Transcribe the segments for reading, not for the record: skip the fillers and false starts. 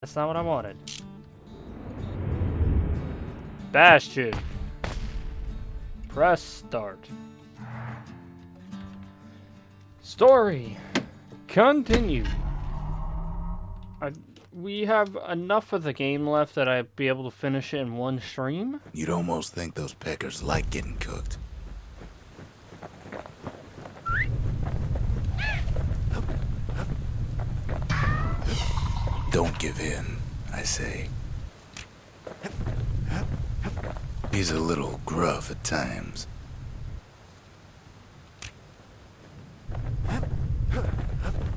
That's not what I wanted. Bastion. Press start. Story. Continue. We have enough of the game left that I'd be able to finish it in one stream. You'd almost think those peckers like getting cooked. Don't give in, I say. He's a little gruff at times.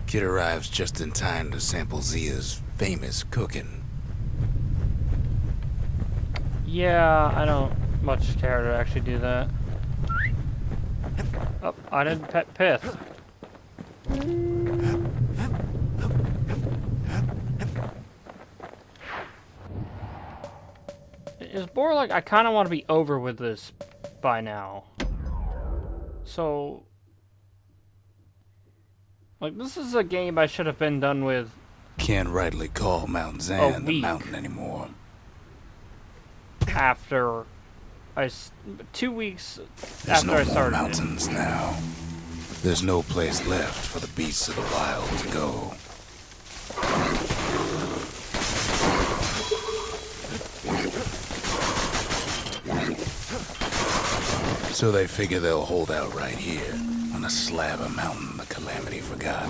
Kid arrives just in time to sample Zia's famous cooking. Yeah, I don't much care to actually do that. Oh, I didn't pet Pith. It's more like I kind of want to be over with this by now. So, like, this is a game I should have been done with. Can't rightly call Mount Zan the mountain anymore. After 2 weeks There's after no I started more mountains now. There's no place left for the beasts of the wild to go. So they figure they'll hold out right here, on a slab of mountain the Calamity forgot.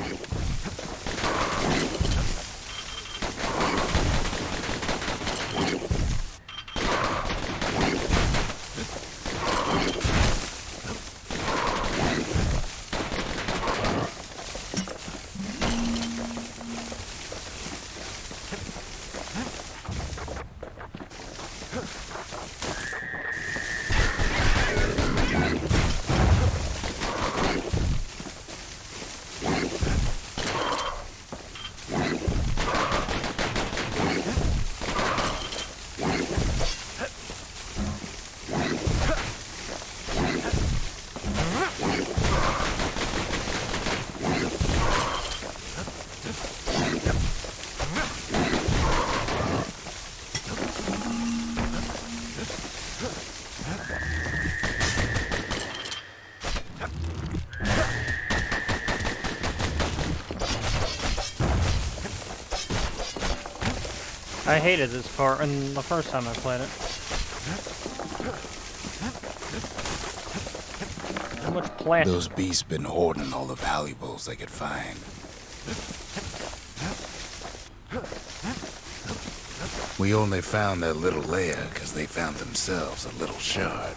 I hated this part in the first time I played it. Too much planting. Those beasts been hoarding all the valuables they could find. We only found that little lair because they found themselves a little shard.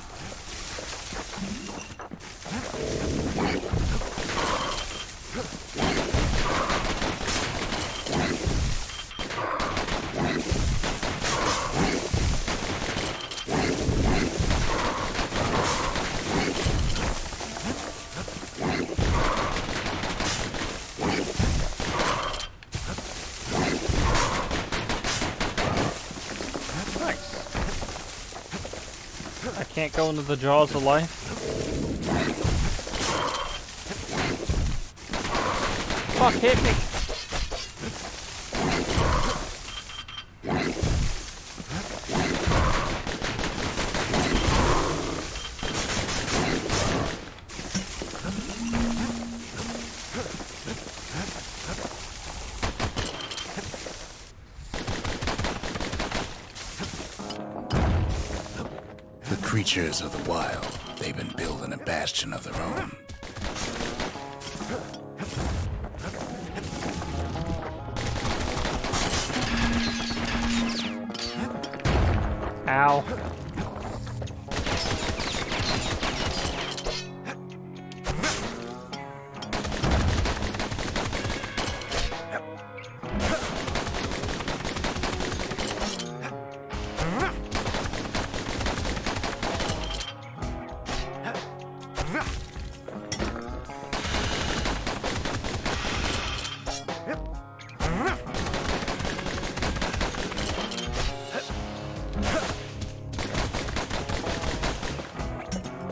I can't go into the jaws of life. Fuck, hit me! Creatures of the wild, they've been building a bastion of their own. Ow.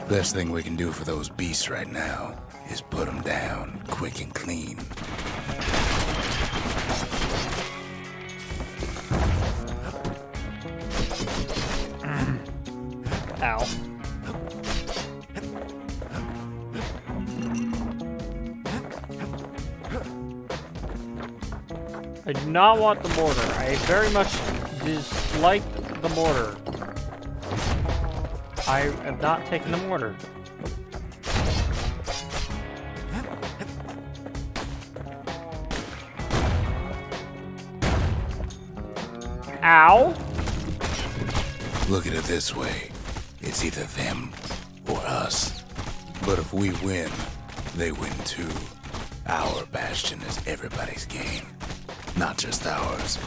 Best thing we can do for those beasts right now is put them down quick and clean. Ow. I do not want the mortar. I very much dislike the mortar. I am not taking the mortar. Ow! Look at it this way. It's either them or us. But if we win, they win too. Our Bastion is everybody's game, not just ours.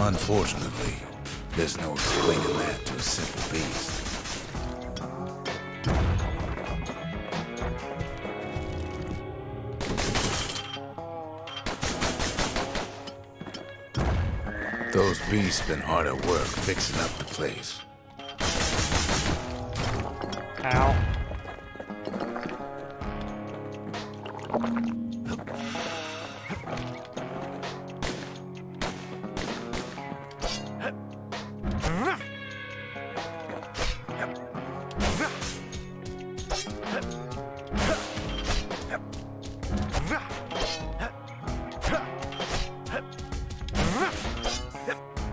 Unfortunately, there's no explaining that to a simple beast. Those beasts been hard at work fixing up the place. Ow.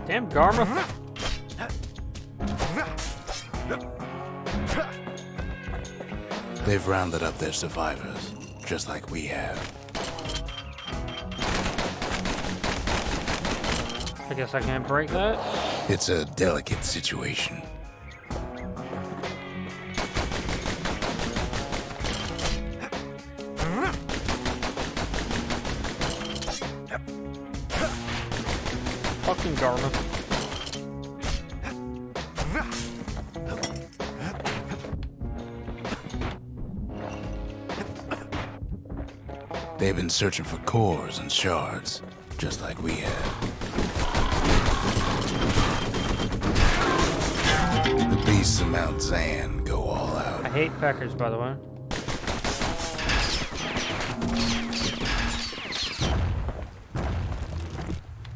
Damn Garma. They've rounded up their survivors, just like we have. I guess I can't break that. It's a delicate situation. Fucking Garma. They've been searching for cores and shards, just like we have. The beasts of Mount Zan go all out. I hate peckers, by the way.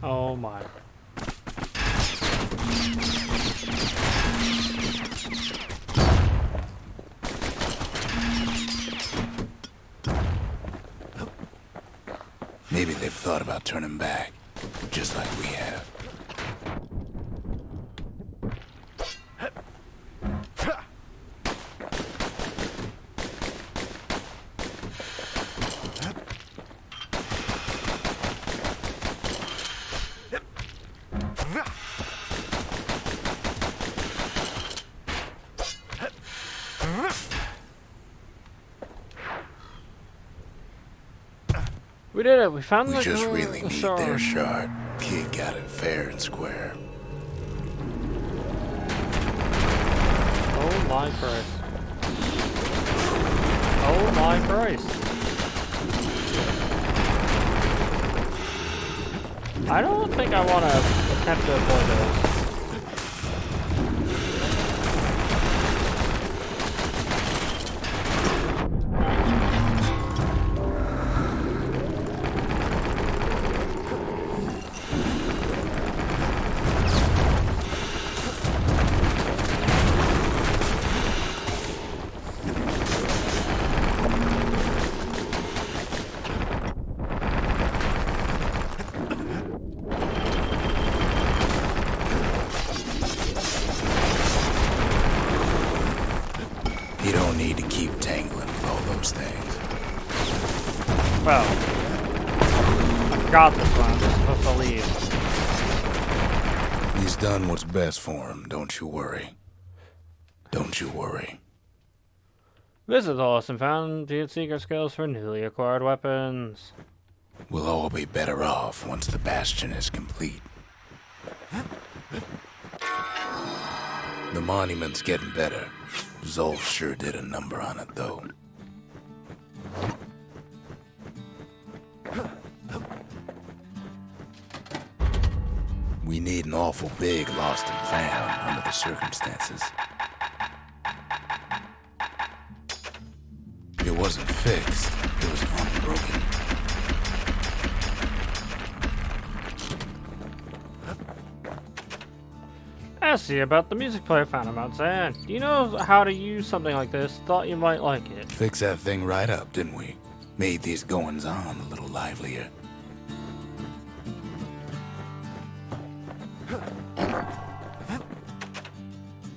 Oh my. Maybe they've thought about turning back, just like we have. We did it. We found We the just really need shard. their shard. Kid got it fair and square. Oh my Christ. Oh my Christ. I don't think I want to attempt to avoid those. You don't need to keep tangling with all those things. Well, I forgot this one. I'm just supposed to leave. He's done what's best for him, don't you worry. Don't you worry. Visit the Lost and Found to get secret skills for newly acquired weapons. We'll all be better off once the Bastion is complete. The monument's getting better. Zolf sure did a number on it, though. an awful big lost and found under the circumstances. It wasn't fixed, it was unbroken. I see about the music player found him outside. Do you know how to use something like this? Thought you might like it. Fixed that thing right up, didn't we? Made these goings-on a little livelier.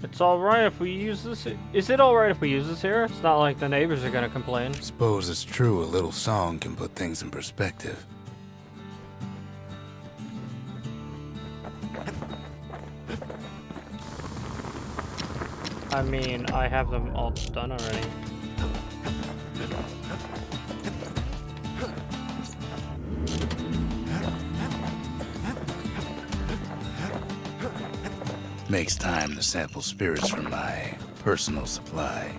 It's alright if we use this. Is it alright if we use this here? It's not like the neighbors are gonna complain. Suppose it's true a little song can put things in perspective. I mean, I have them all done already. Makes time to sample spirits from my personal supply.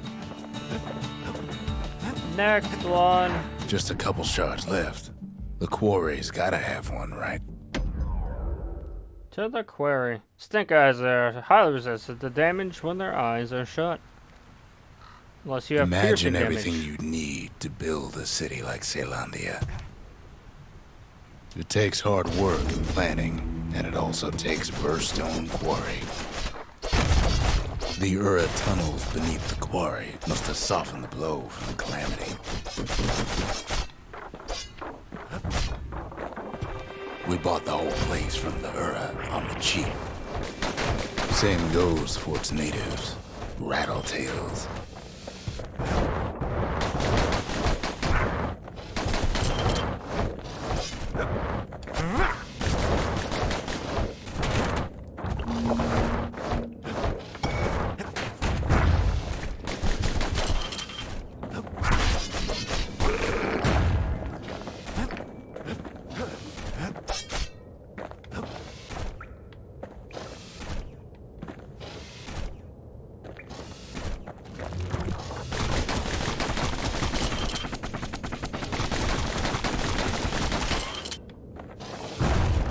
Next one. Just a couple shards left. The quarry's gotta have one, right? To the quarry. Stink eyes are highly resistant to damage when their eyes are shut. Unless you have Imagine piercing everything damage. you'd need to build a city like Caelondia. It takes hard work and planning, and it also takes Burstone Quarry. The Ura tunnels beneath the quarry must have softened the blow from the calamity. We bought the whole place from the Ura on the cheap. Same goes for its natives, Rattletails.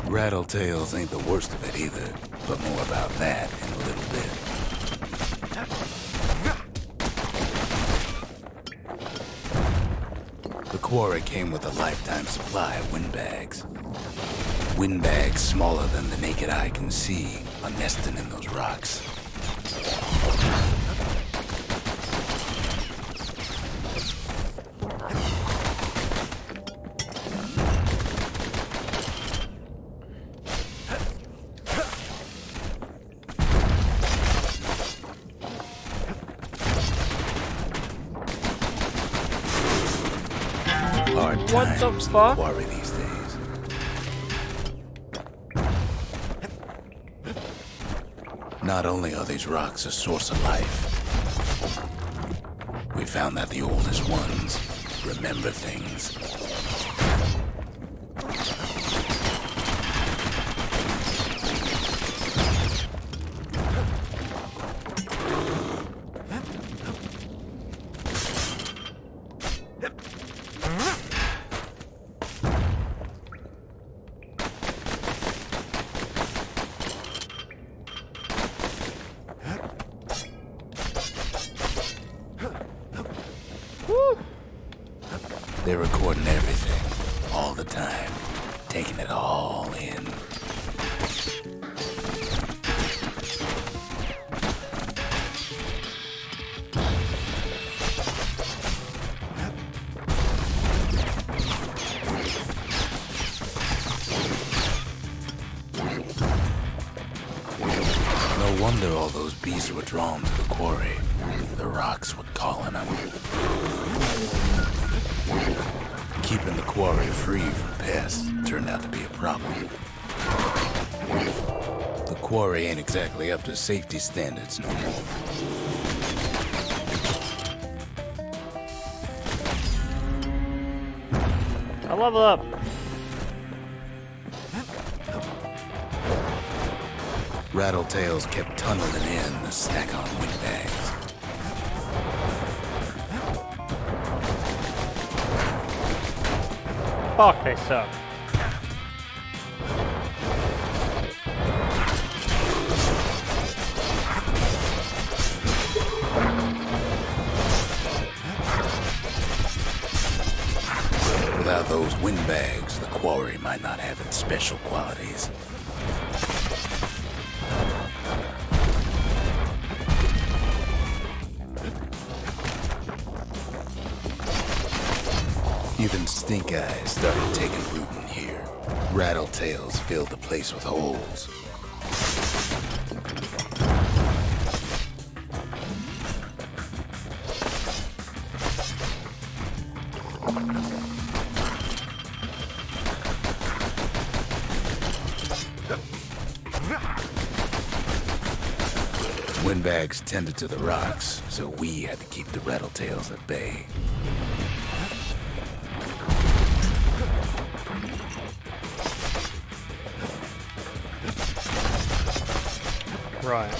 Rattletails ain't the worst of it either, but more about that in a little bit. The quarry came with a lifetime supply of windbags. Windbags smaller than the naked eye can see are nesting in those rocks. Hard What the times in fuck? quarry these days. Not only are these rocks a source of life, we found that the oldest ones remember things. Woo. They're recording everything, all the time, taking it all in. No wonder all those beasts were drawn to the quarry. The rocks were calling them. Keeping the quarry free from pests turned out to be a problem. The quarry ain't exactly up to safety standards no more. I level up. Rattletails kept tunneling in the stack on windbags. Fuck, they suck. Without those windbags, the quarry might not have its special qualities. Even stink eyes started taking root in here. Rattletails filled the place with holes. Windbags tended to the rocks, so we had to keep the rattletails at bay. Right.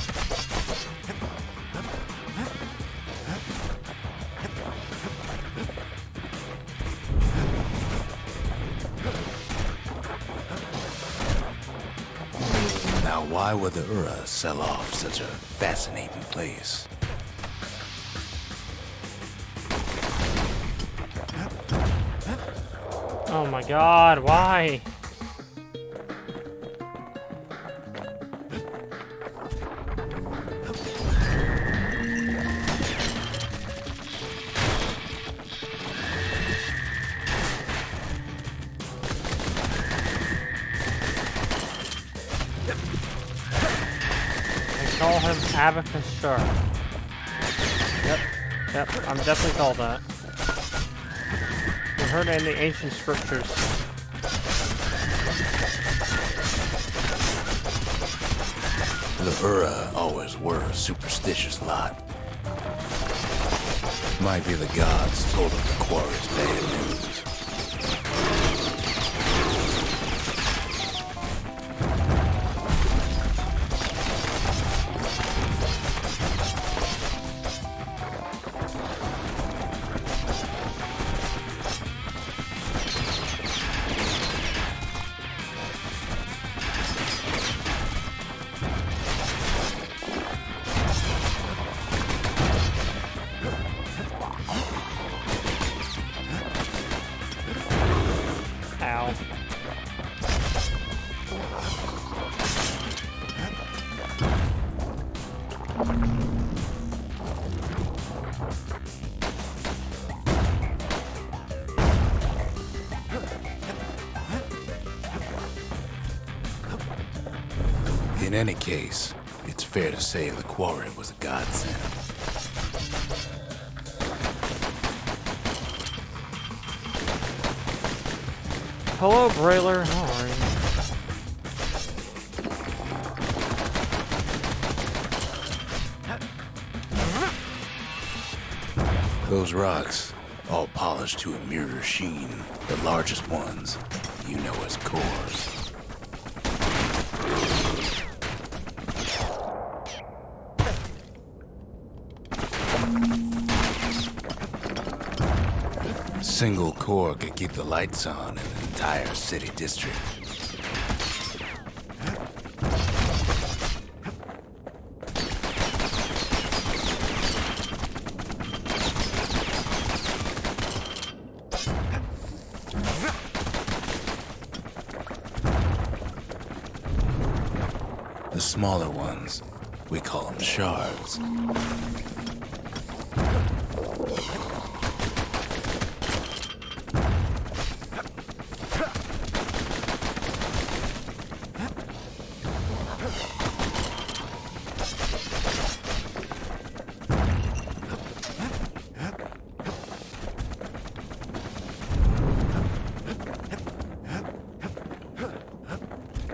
Now, why would the Ura sell off such a fascinating place? Oh my god, why? Call him Abacus Shark. Yep, I'm definitely called that. We heard it in the ancient scriptures. The Ura always were a superstitious lot. Might be the gods told them the quarry's bad news. Ow. In any case, it's fair to say the quarry was a godsend. Hello, Brailer. How are you? Those rocks, all polished to a mirror sheen, the largest ones, you know as cores. A single core could keep the lights on in an entire city district. The smaller ones, we call them shards.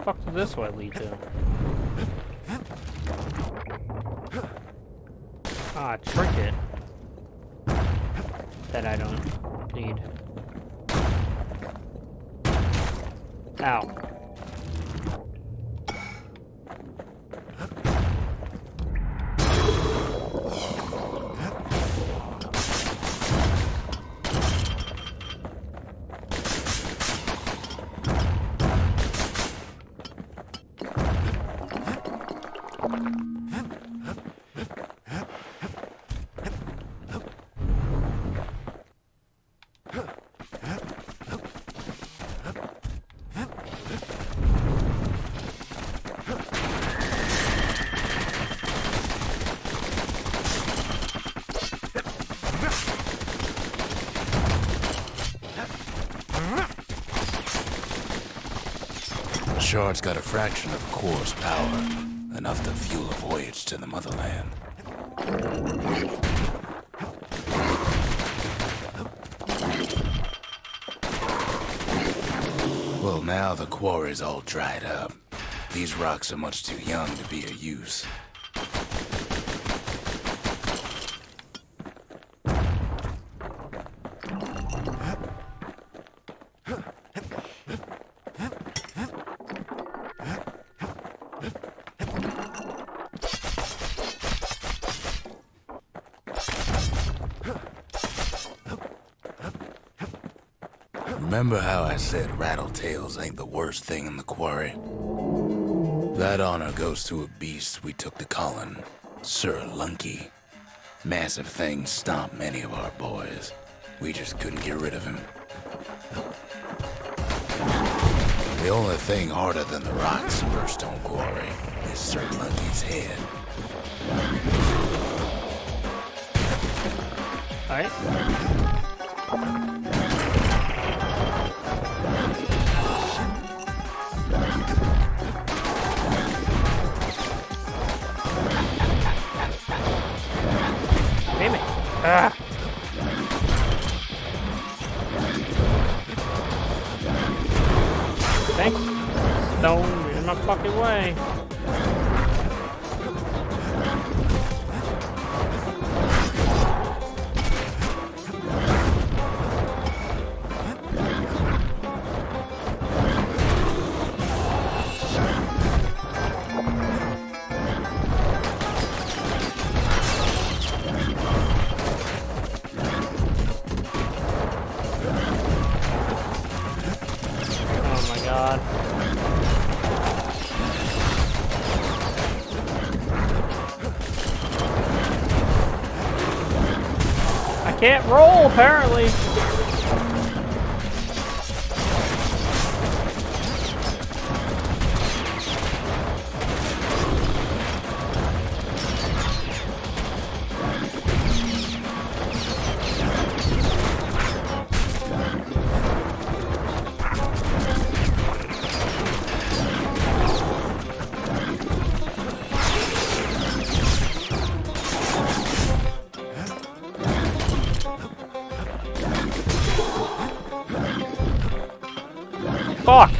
What the fuck does this way lead to? Ah, trinket. That I don't need. Ow. shard's got a fraction of the core's power, enough to fuel a voyage to the motherland. Well, now the quarry's all dried up. These rocks are much too young to be of use. Remember how I said rattletails ain't the worst thing in the quarry? That honor goes to a beast we took to Colin, Sir Lunky. Massive thing stomped many of our boys. We just couldn't get rid of him. The only thing harder than the rocks in Burstone Quarry is Sir Lunky's head. Alright. Damn it. Ah. Thanks. Stone in my fucking way. God. I can't roll, apparently. Fuck!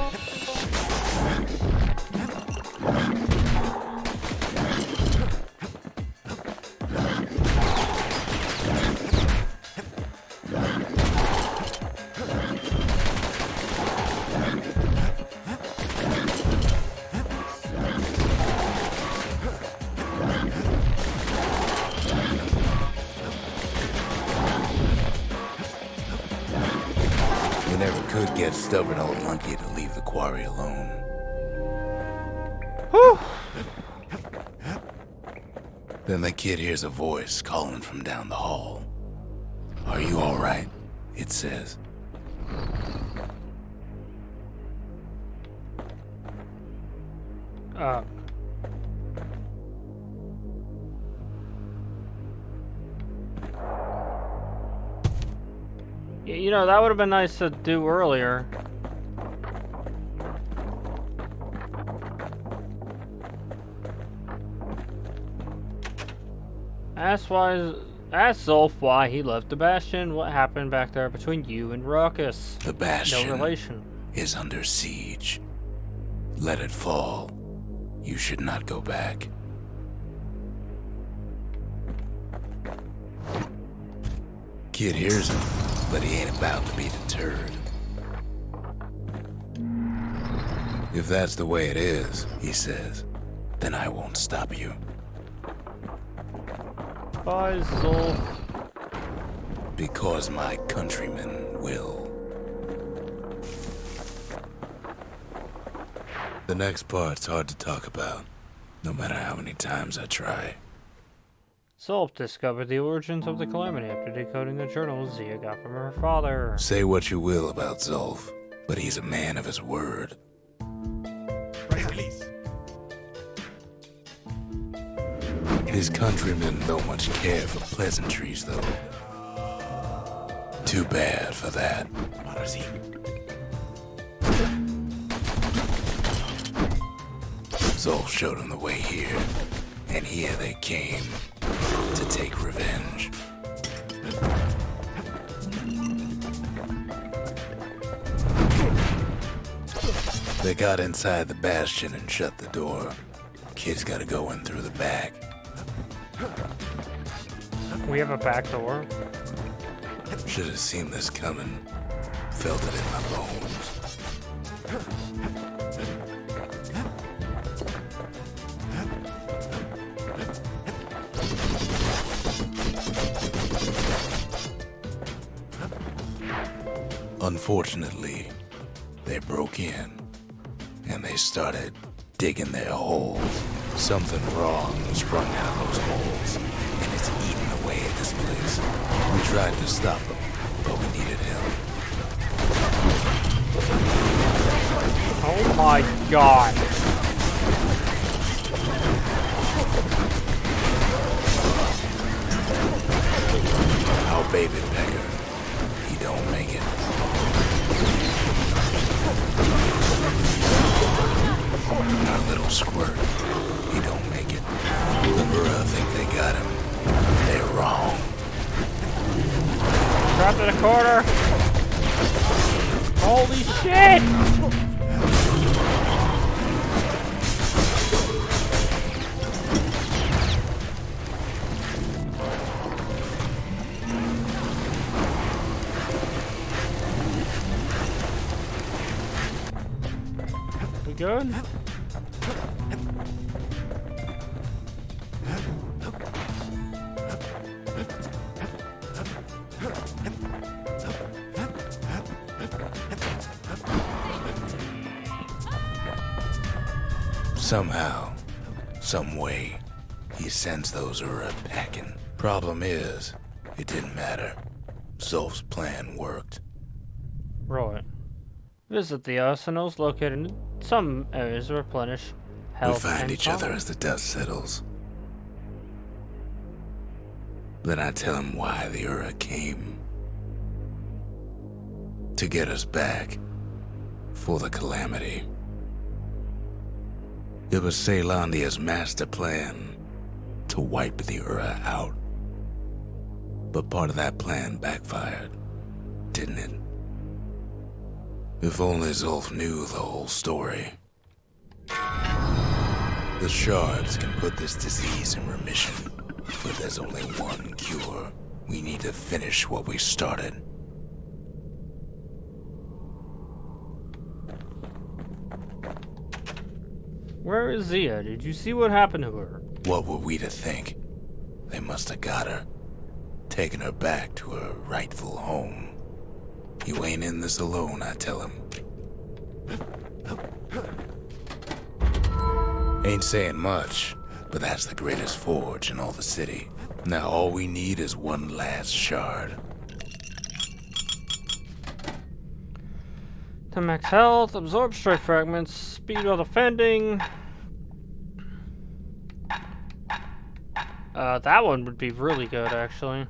Never could get stubborn old Lunky to leave the quarry alone. Whew. Then the kid hears a voice calling from down the hall. "Are you all right?" it says. You know, that would have been nice to do earlier. Ask Zulf why he left the Bastion. What happened back there between you and Ruckus? The Bastion No relation. is under siege. Let it fall. You should not go back. Kid hears him, but he ain't about to be deterred. If that's the way it is, he says, then I won't stop you. Bye, Zulf. Because my countrymen will. The next part's hard to talk about, no matter how many times I try. Zulf discovered the origins of the calamity after decoding the journals Zia got from her father. Say what you will about Zulf, but he's a man of his word. Release. His countrymen don't much care for pleasantries, though. Too bad for that. Zolf showed them the way here, and here they came to take revenge. They got inside the Bastion and shut the door. Kid's gotta go in through the back. We have a back door. Should have seen this coming. Felt it in my bones. Unfortunately, they broke in and they started digging their holes. Something wrong sprung out of those holes, and it's eating away at this place. We tried to stop them, but we needed help. Oh my god. Our baby pecker, he don't make it. Our little squirt, he don't make it. The Ura think they got him. They're wrong. Trapped in a corner. Holy shit! We good? Somehow, some way, he sends those Ura packing. Problem is, it didn't matter. Zolf's plan worked. Right. Visit the arsenals located in some areas to replenish health We find and each other power. as the dust settles. Then I tell him why the Ura came. To get us back. For the calamity. It was Caelandia's master plan to wipe the Ura out. But part of that plan backfired, didn't it? If only Zolf knew the whole story. The shards can put this disease in remission, but there's only one cure. We need to finish what we started. Where is Zia? Did you see what happened to her? What were we to think? They must have got her, taken her back to her rightful home. You ain't in this alone, I tell him. Ain't saying much, but that's the greatest forge in all the city. Now all we need is one last shard. To max health, absorb strike fragments, speed while defending. That one would be really good, actually.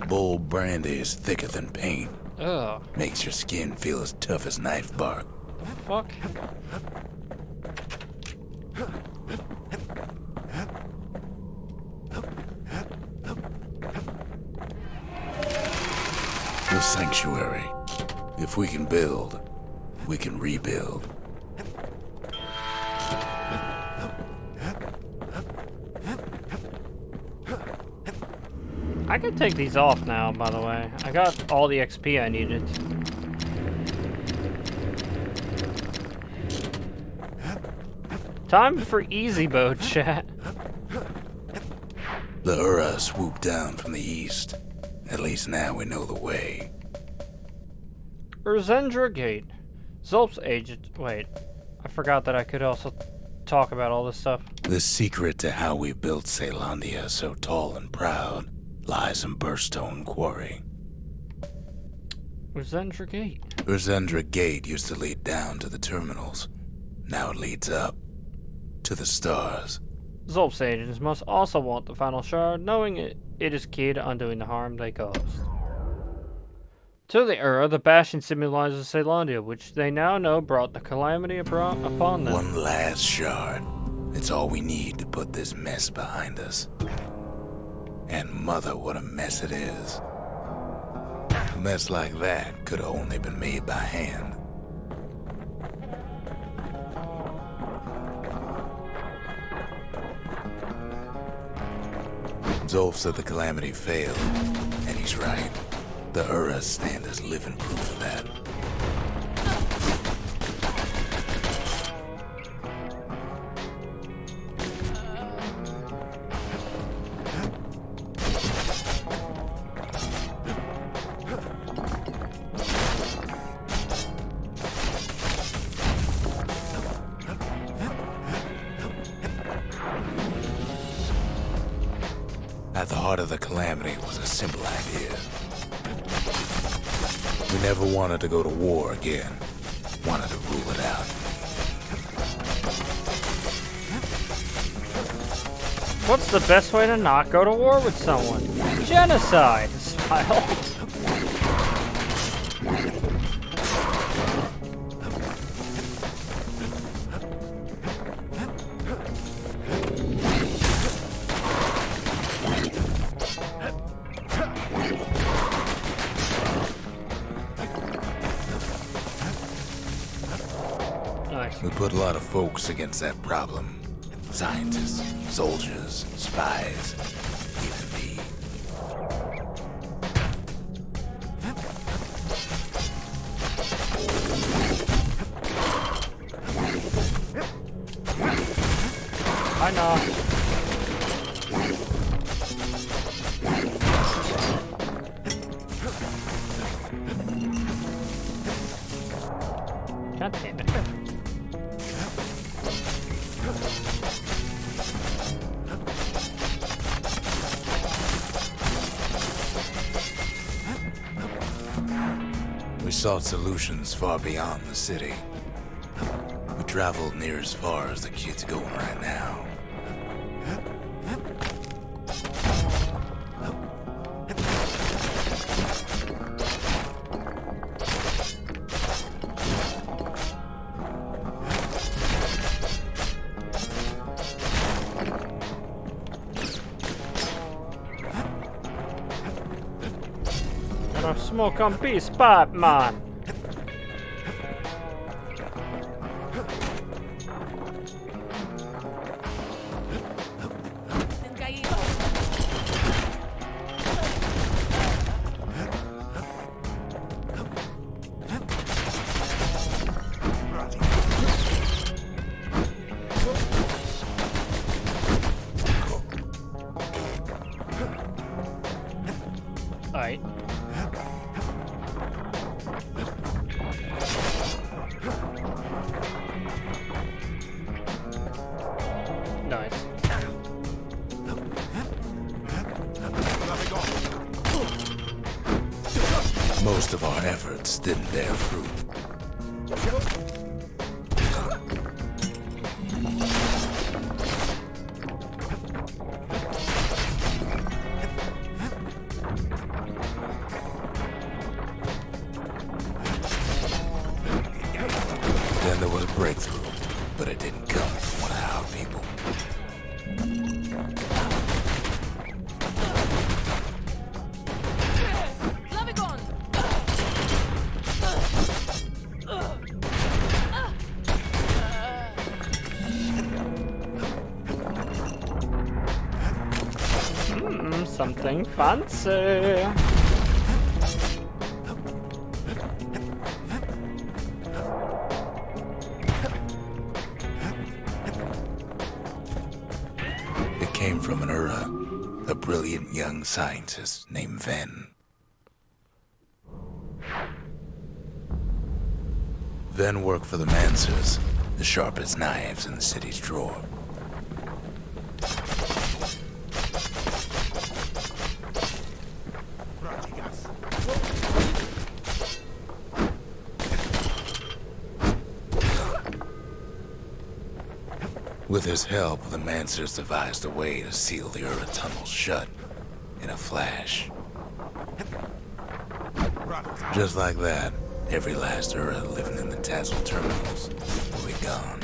Bold brandy is thicker than paint. Ugh. Makes your skin feel as tough as knife bark. The fuck? The sanctuary. If we can build, we can rebuild. I can take these off now, by the way. I got all the XP I needed. Time for easy boat, chat. The Ura swooped down from the east. At least now we know the way. Urzendra Gate. Zolp's agent. Wait. I forgot that I could also talk about all this stuff. The secret to how we built Caelondia so tall and proud lies in Burstone Quarry. Resendra Gate. Resendra Gate used to lead down to the terminals. Now it leads up to the stars. Zolf's agents must also want the final shard, knowing it is key to undoing the harm they caused. To the Ura, the Bastion symbolizes Caelondia, which they now know brought the calamity upon them. One last shard. It's all we need to put this mess behind us. And mother, what a mess it is. A mess like that could have only been made by hand. Zolf said the calamity failed, and he's right. The Uras stand as living proof of that. At the heart of the calamity was a simple idea. We never wanted to go to war again. Wanted to rule it out. What's the best way to not go to war with someone? Genocide! Smile. Nice. We put a lot of folks against that problem. Scientists, soldiers, spies, even me. I know. God damn it. We sought solutions far beyond the city. We traveled near as far as the kid's going right now. Gonna smoke on peace pipe, man. Alright. Nice. Most of our efforts didn't bear fruit. Then there was a breakthrough, but it didn't come from one of our people. Something fancy. It came from an Ura, a brilliant young scientist named Ven. Ven worked for the Mansers, The sharpest knives in the city's drawer. With his help, the Mancers devised a way to seal the Ura tunnels shut in a flash. Just like that, every last Ura living in the Tassel terminals will be gone.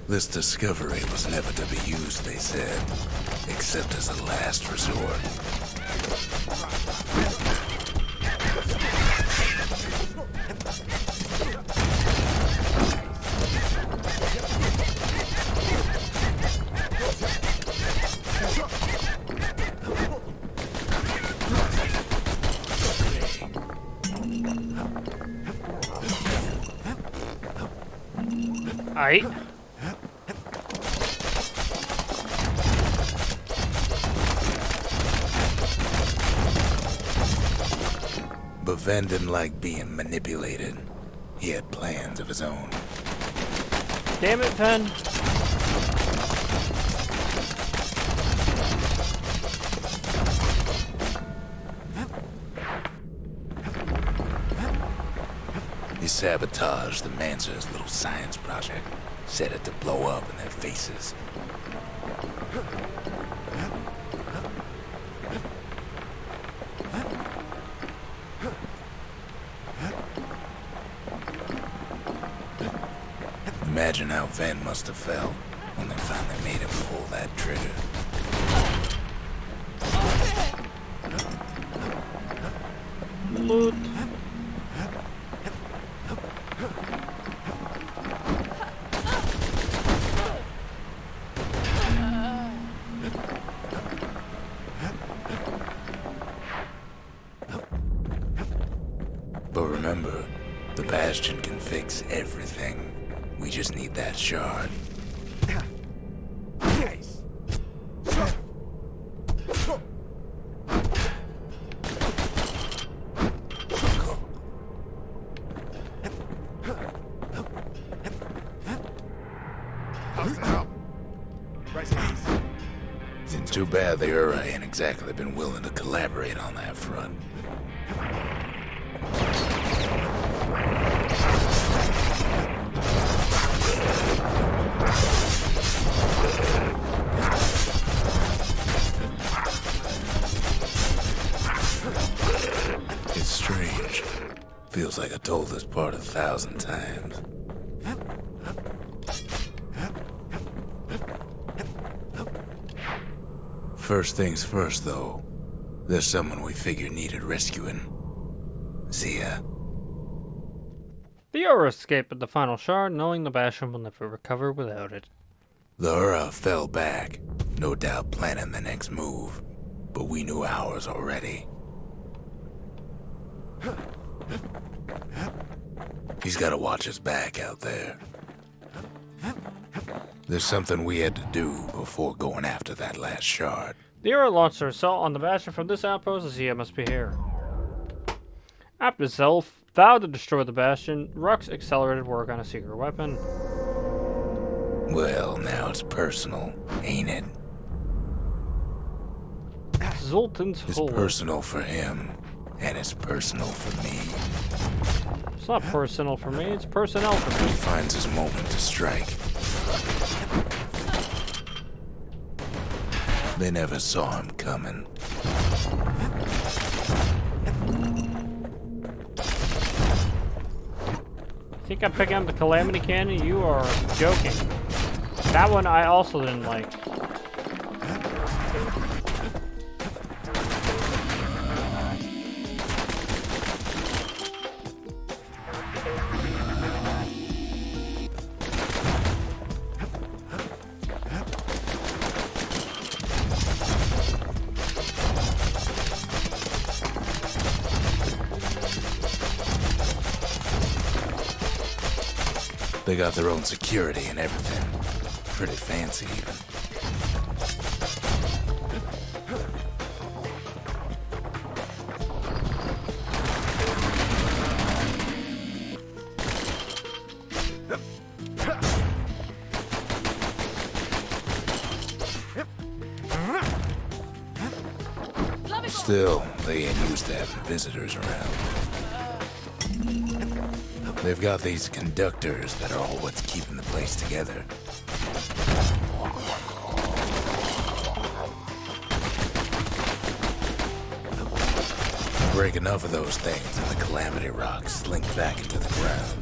This discovery was never to be used, they said, except as a last resort. Aight. But Ven didn't like being manipulated. He had plans of his own. Damn it, Ven. He sabotaged the Mancer's little science project, set it to blow up in their faces. Imagine how Ven must have felt when they finally made him pull that trigger. Loot. But remember, the Bastion can fix everything. We just need that shard. It's too bad the Ura ain't exactly been willing to collaborate on that front. It's strange. Feels like I told this part 1,000 times. First things first, though. There's someone we figured needed rescuing. Zia. The Ura escaped with the final shard, knowing the Bastion will never recover without it. The Ura fell back, no doubt planning the next move. But we knew ours already. He's gotta watch his back out there. There's something we had to do before going after that last shard. The Ura launched their assault on the Bastion from this outpost, as Zia must be here. After Zelf vowed to destroy the Bastion, Rux accelerated work on a secret weapon. Well, now it's personal, ain't it? Zoltan's It's Hole. personal for him, and it's personal for me. It's not personal for me, it's personnel for He me. finds his moment to strike. They never saw him coming. Think I'm picking up the Calamity Cannon? You are joking. That one I also didn't like. They got their own security and everything. pretty fancy even. Still, they ain't used to having visitors around. They've got these conductors that are all what's keeping the place together. Break enough of those things and the Calamity Rocks slink back into the ground.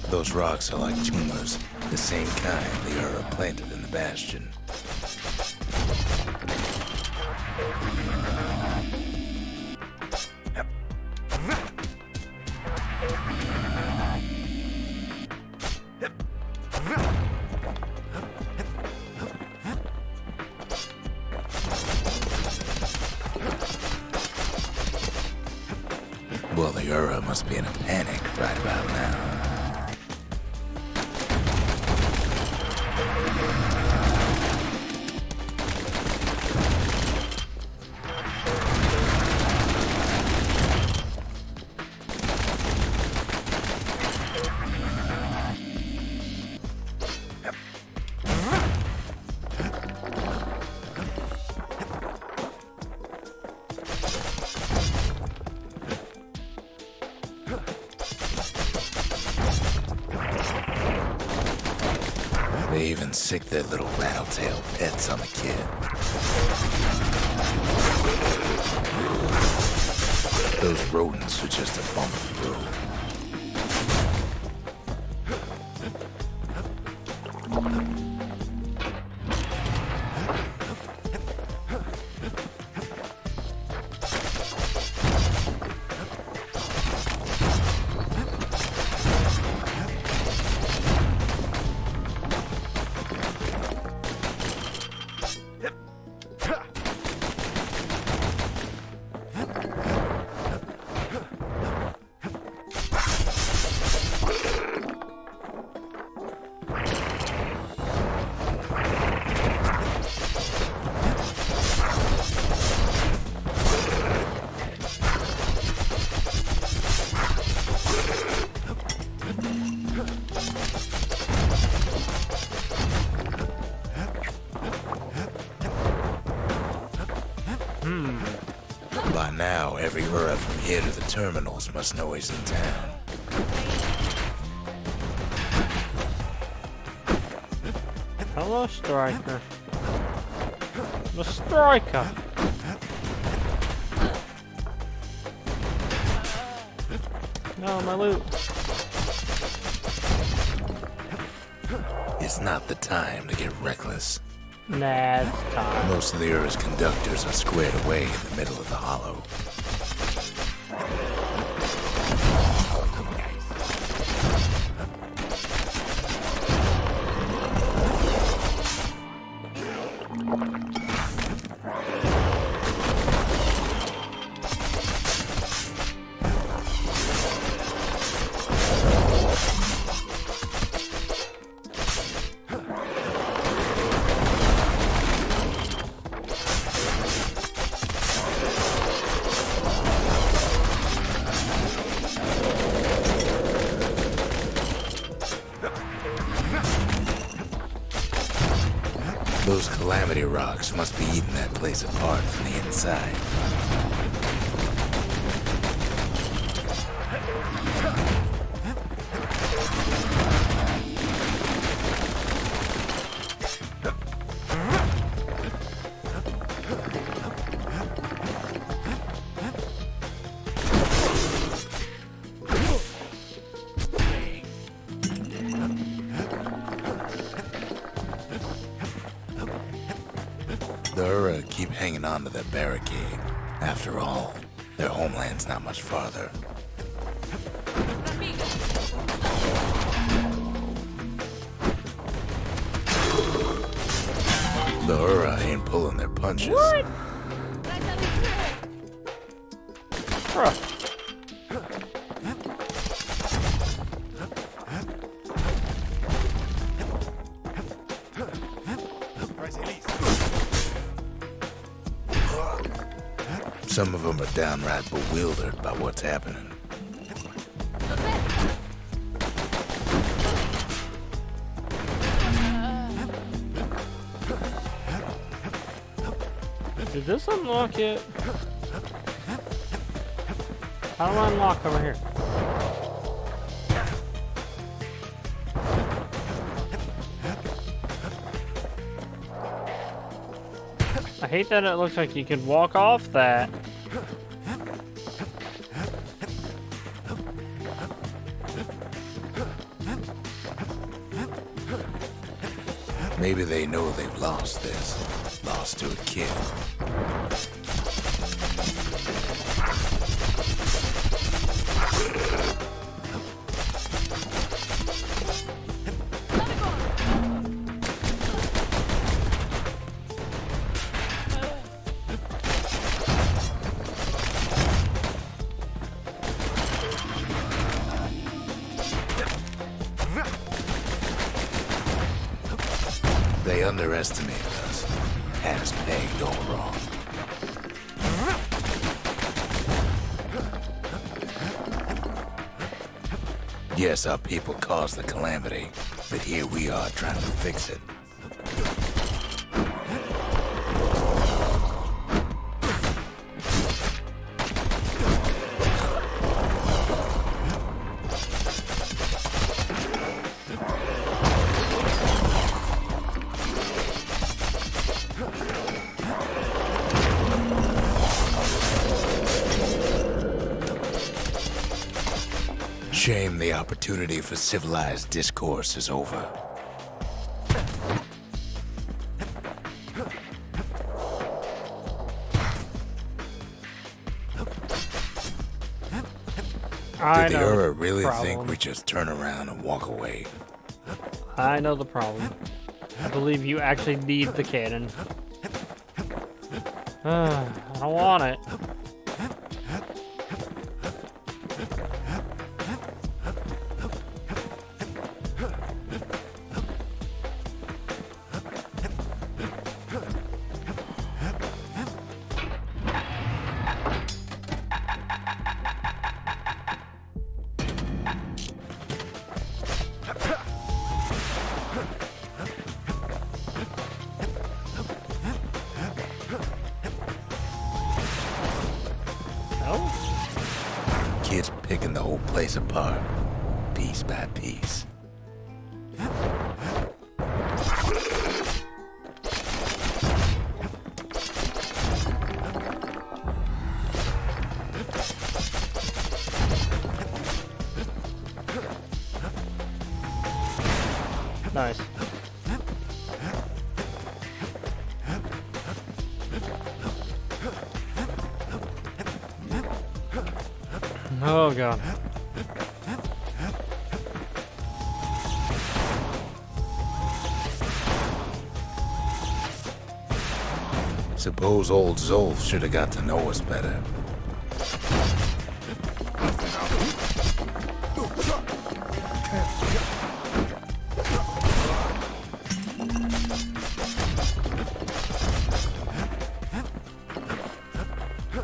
Those rocks are like tumors, the same kind they are planted in the Bastion. Well, the Ura must be in a panic right about now. They even sick their little rattletail pets on the kid. Those rodents are just a bump in the road. By now, every Ura from here to the terminals must know he's in town. Hello, Striker. The Striker. No, my loot. It's not the time to get reckless. Nah, it's time. Most of the Ura's conductors are squared away in the middle of the hollow. Those Calamity Rocks must be eating that place apart from the inside. The Ura keep hanging on to that barricade. After all, their homeland's not much farther. The Ura ain't pulling their punches. What? Bruh. Some of them are downright bewildered by what's happening. Did this unlock it? How do I unlock over here? I hate that it looks like you can walk off that. Maybe they know they've lost this. Lost to a kid. They underestimated us. Had us pegged all wrong. Yes, our people caused the calamity, but here we are trying to fix it. Shame the opportunity for civilized discourse is over. Did the Ura really think we just turn around and walk away? I know the problem. I believe you actually need the cannon. I don't want it. Kids picking the whole place apart, piece by piece. Nice. Oh god. Suppose old Zolf should have got to know us better.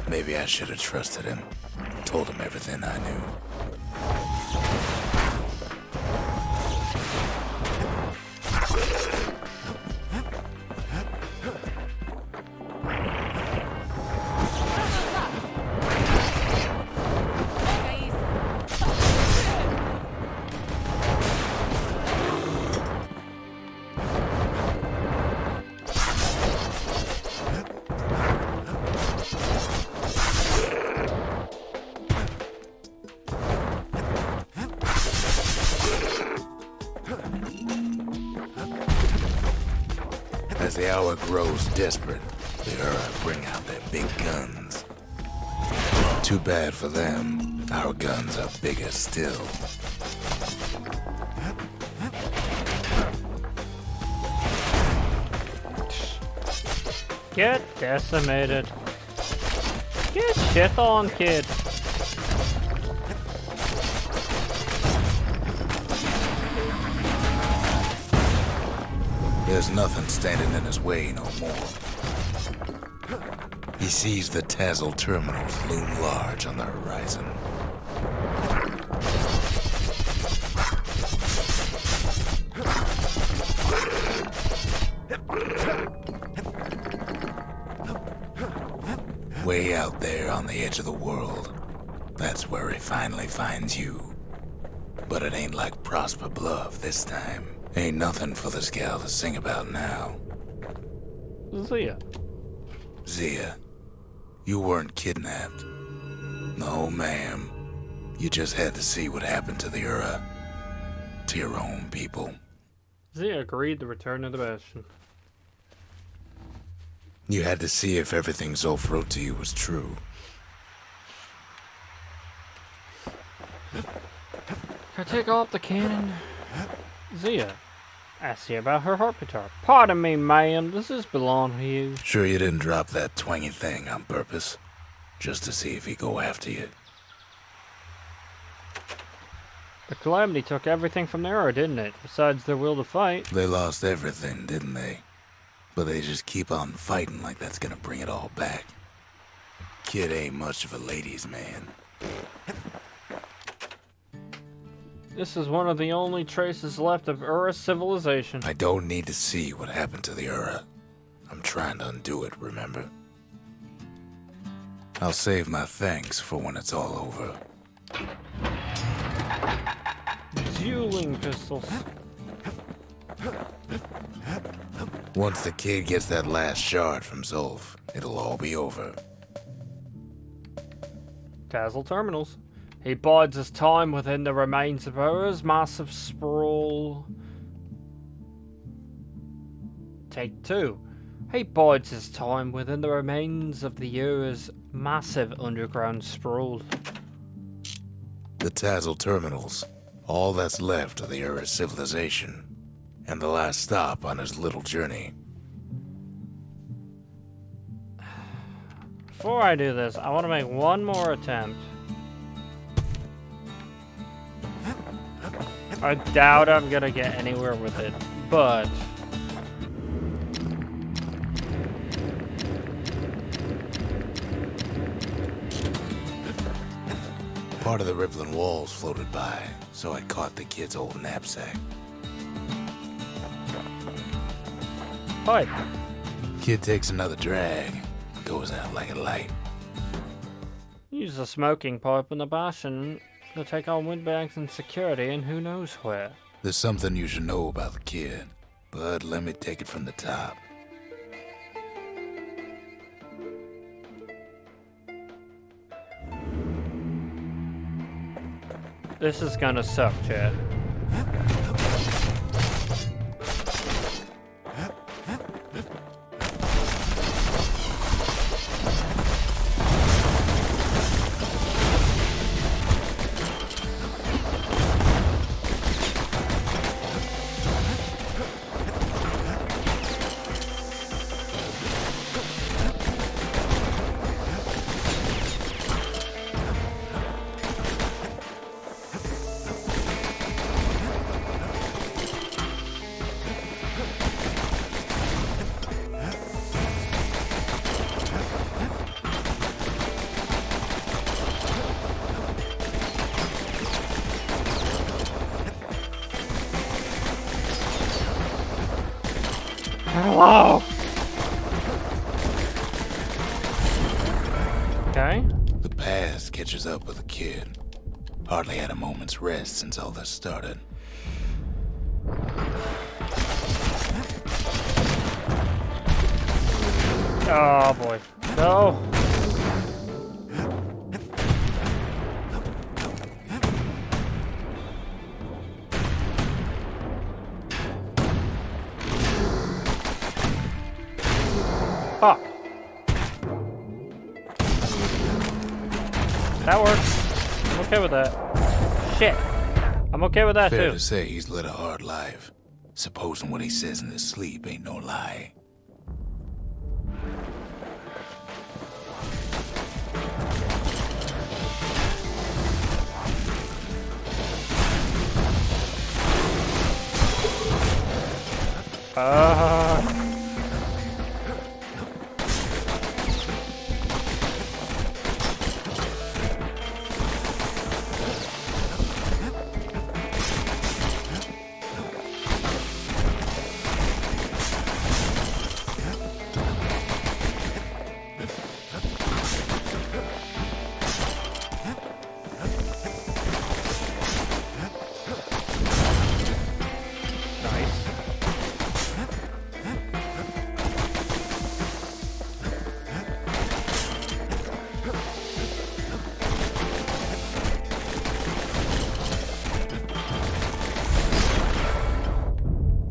Maybe I should have trusted him. Told him everything I knew. As the hour grows desperate, the Ura bring out their big guns. Too bad for them, our guns are bigger still. Get decimated. Get shit on, kid. There's nothing standing in his way no more. He sees the Tazzle terminals loom large on the horizon. Way out there on the edge of the world, that's where he finally finds you. But it ain't like Prosper Bluff this time. Ain't nothing for this gal to sing about now. Zia. Zia, you weren't kidnapped. No, ma'am. You just had to see what happened to the Ura. To your own people. Zia agreed to return to the Bastion. You had to see if everything Zolf wrote to you was true. Can I take off the cannon? Zia. Ask you about her harp guitar. Pardon me, ma'am. Does this belong to you? Sure you didn't drop that twangy thing on purpose? Just to see if he'd go after you? The Calamity took everything from there, didn't it? Besides their will to fight. They lost everything, didn't they? But they just keep on fighting like that's gonna bring it all back. Kid ain't much of a ladies' man. This is one of the only traces left of Ura civilization. I don't need to see what happened to the Ura. I'm trying to undo it, remember? I'll save my thanks for when it's all over. Dueling pistols. Once the kid gets that last shard from Zolf, it'll all be over. Tazzle terminals. He bides his time within the remains of Ura's massive sprawl. Take 2. He bides his time within the remains of the Ura's massive underground sprawl. The Tazzle terminals. All that's left of the Ura civilization. And the last stop on his little journey. Before I do this, I want to make one more attempt. I doubt I'm gonna get anywhere with it, but Part of the rippling walls floated by, so I caught the kid's old knapsack. hi. Kid takes another drag, goes out like a light. Use a smoking pipe in the Bastion to take on windbags and security and who knows where. There's something you should know about the kid, but let me take it from the top. This is gonna suck, Chad. Hello! Okay. The past catches up with the kid. Hardly had a moment's rest since all this started. Oh boy. No. Fuck. That works. I'm okay with that. Shit. I'm okay with that Fair too. to say he's led a hard life. Supposing what he says in his sleep ain't no lie.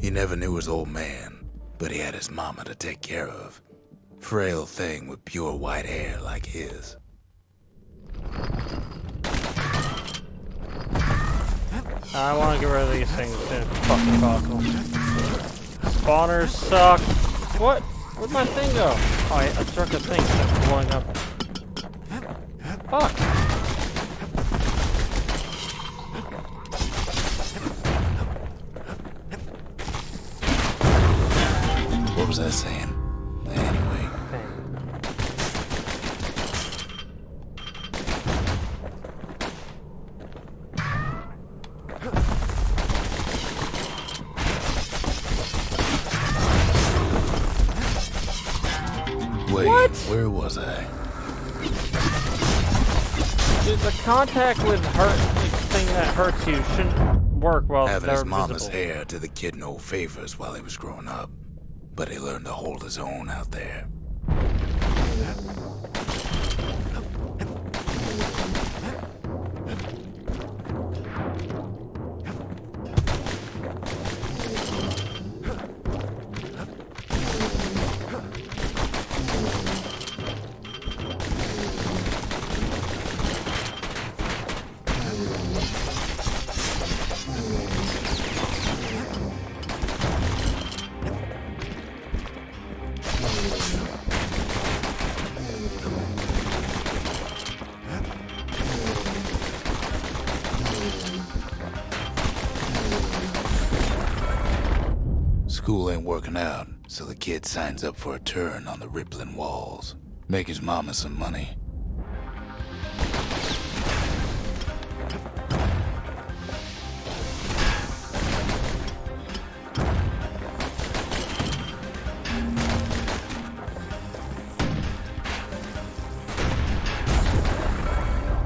He never knew his old man, but he had his mama to take care of. Frail thing with pure white hair like his. I want to get rid of these things as soon as fucking possible. Spawners suck. What? Where'd my thing go? Oh, I struck a thing that's blowing up. Fuck. What was I saying? Anyway. Wait, what? Where was I? Dude, the contact with thing that hurts you shouldn't work while Having they're his mama's visible. hair did the kid no favors while he was growing up, but he learned to hold his own out there. School ain't working out, so the kid signs up for a turn on the rippling walls. Make his mama some money.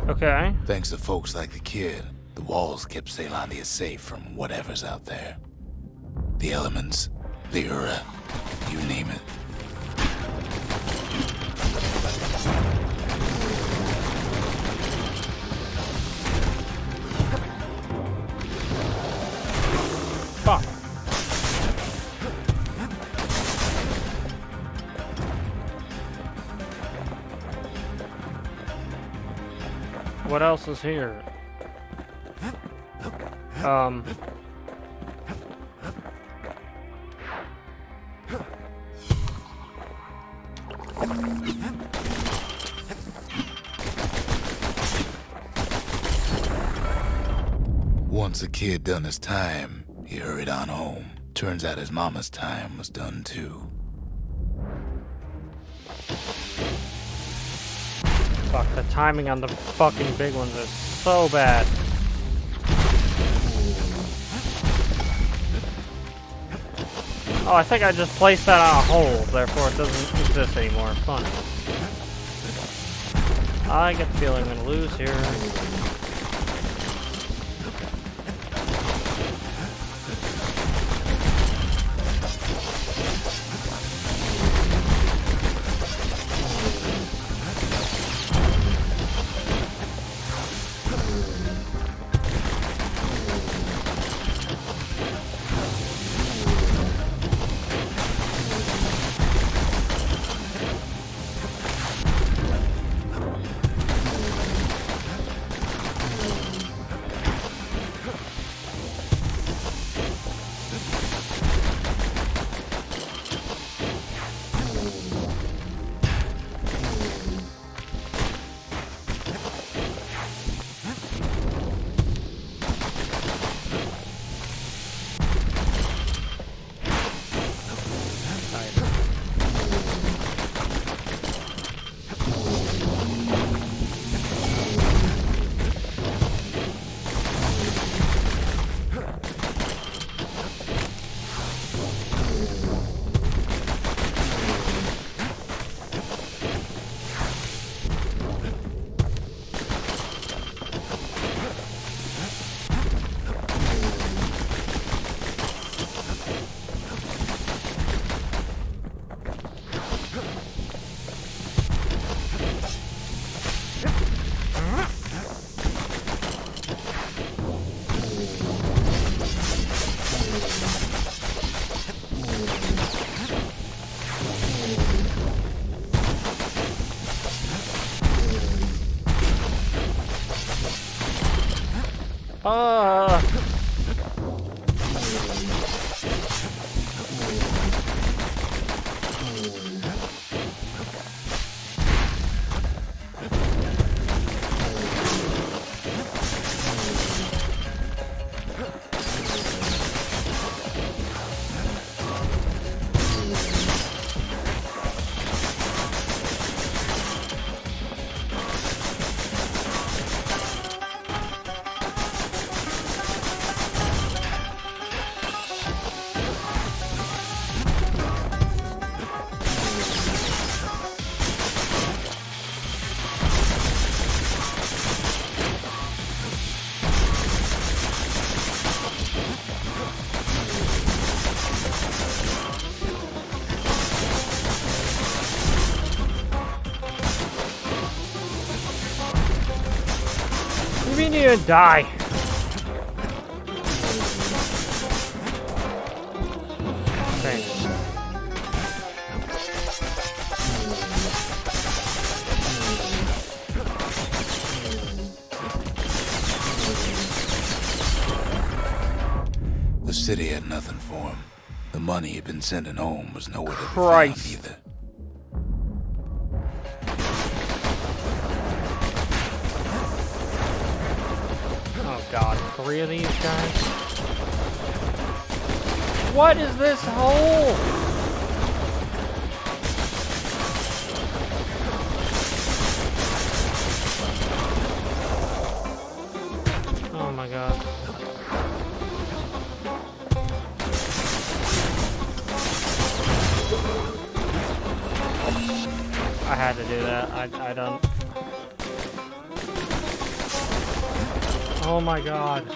Okay. Thanks to folks like the kid, the walls kept Ceylondia safe from whatever's out there. The elements, the Ura, you name it. Fuck. What else is here? Once the kid done his time, he hurried on home. Turns out his mama's time was done too. Fuck, the timing on the fucking big ones is so bad. Oh, I think I just placed that on a hole, therefore it doesn't exist anymore. Fun. I get the feeling I'm gonna lose here. You mean you die? Okay. The city had nothing for him. The money he'd been sending home was nowhere to be Christ. found either. Oh god, 3 of these guys? What is this hole? Oh my god. I had to do that. I don't. Oh my god.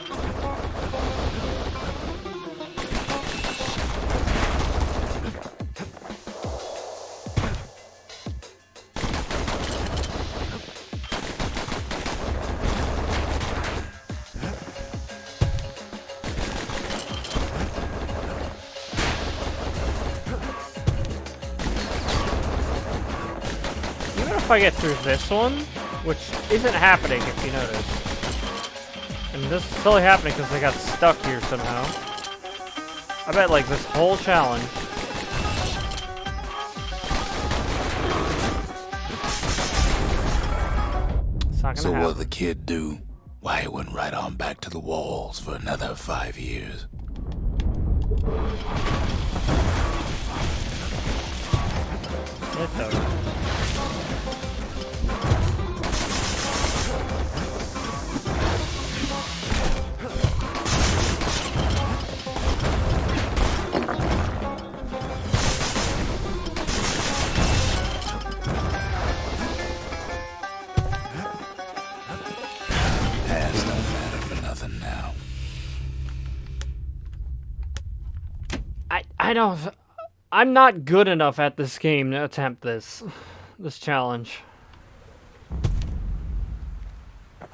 Even if I get through this one, which isn't happening if you notice. And this is only happening because they got stuck here somehow. I bet, like, this whole challenge. It's not gonna So happen. what'd the kid do? Why, he went right on back to the walls for another 5 years. It's over. Past don't matter for nothing now. I don't. I'm not good enough at this game to attempt this challenge.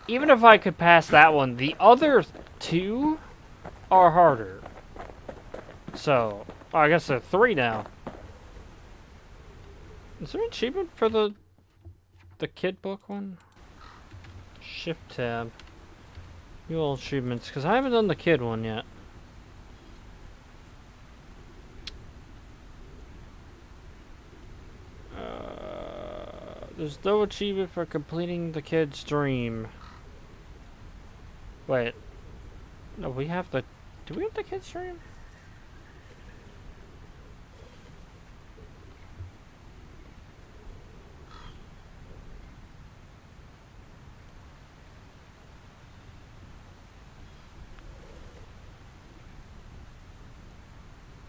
Even if I could pass that one, the other 2 are harder. So, I guess there are 3 now. Is there an achievement for the kid book one? Shift tab. New old achievements, because I haven't done the kid one yet. There's no achievement for completing the kid's dream. Wait. No, we have the... Do we have the kid's dream?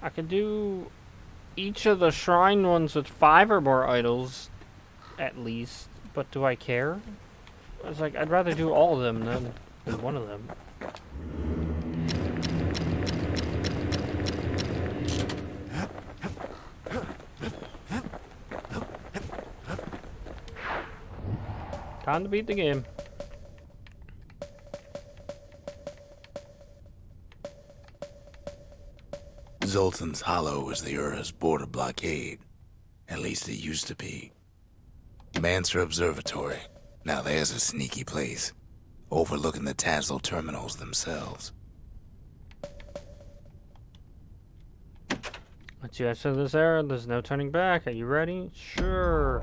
I can do each of the shrine ones with 5 or more idols, at least. But do I care? I was like, I'd rather do all of them than one of them. Time to beat the game. Zoltan's Hollow is the Ura's border blockade. At least it used to be. Mancer Observatory. Now there's a sneaky place. overlooking the Tassel terminals themselves. Once you enter this era, there's no turning back. Are you ready? Sure.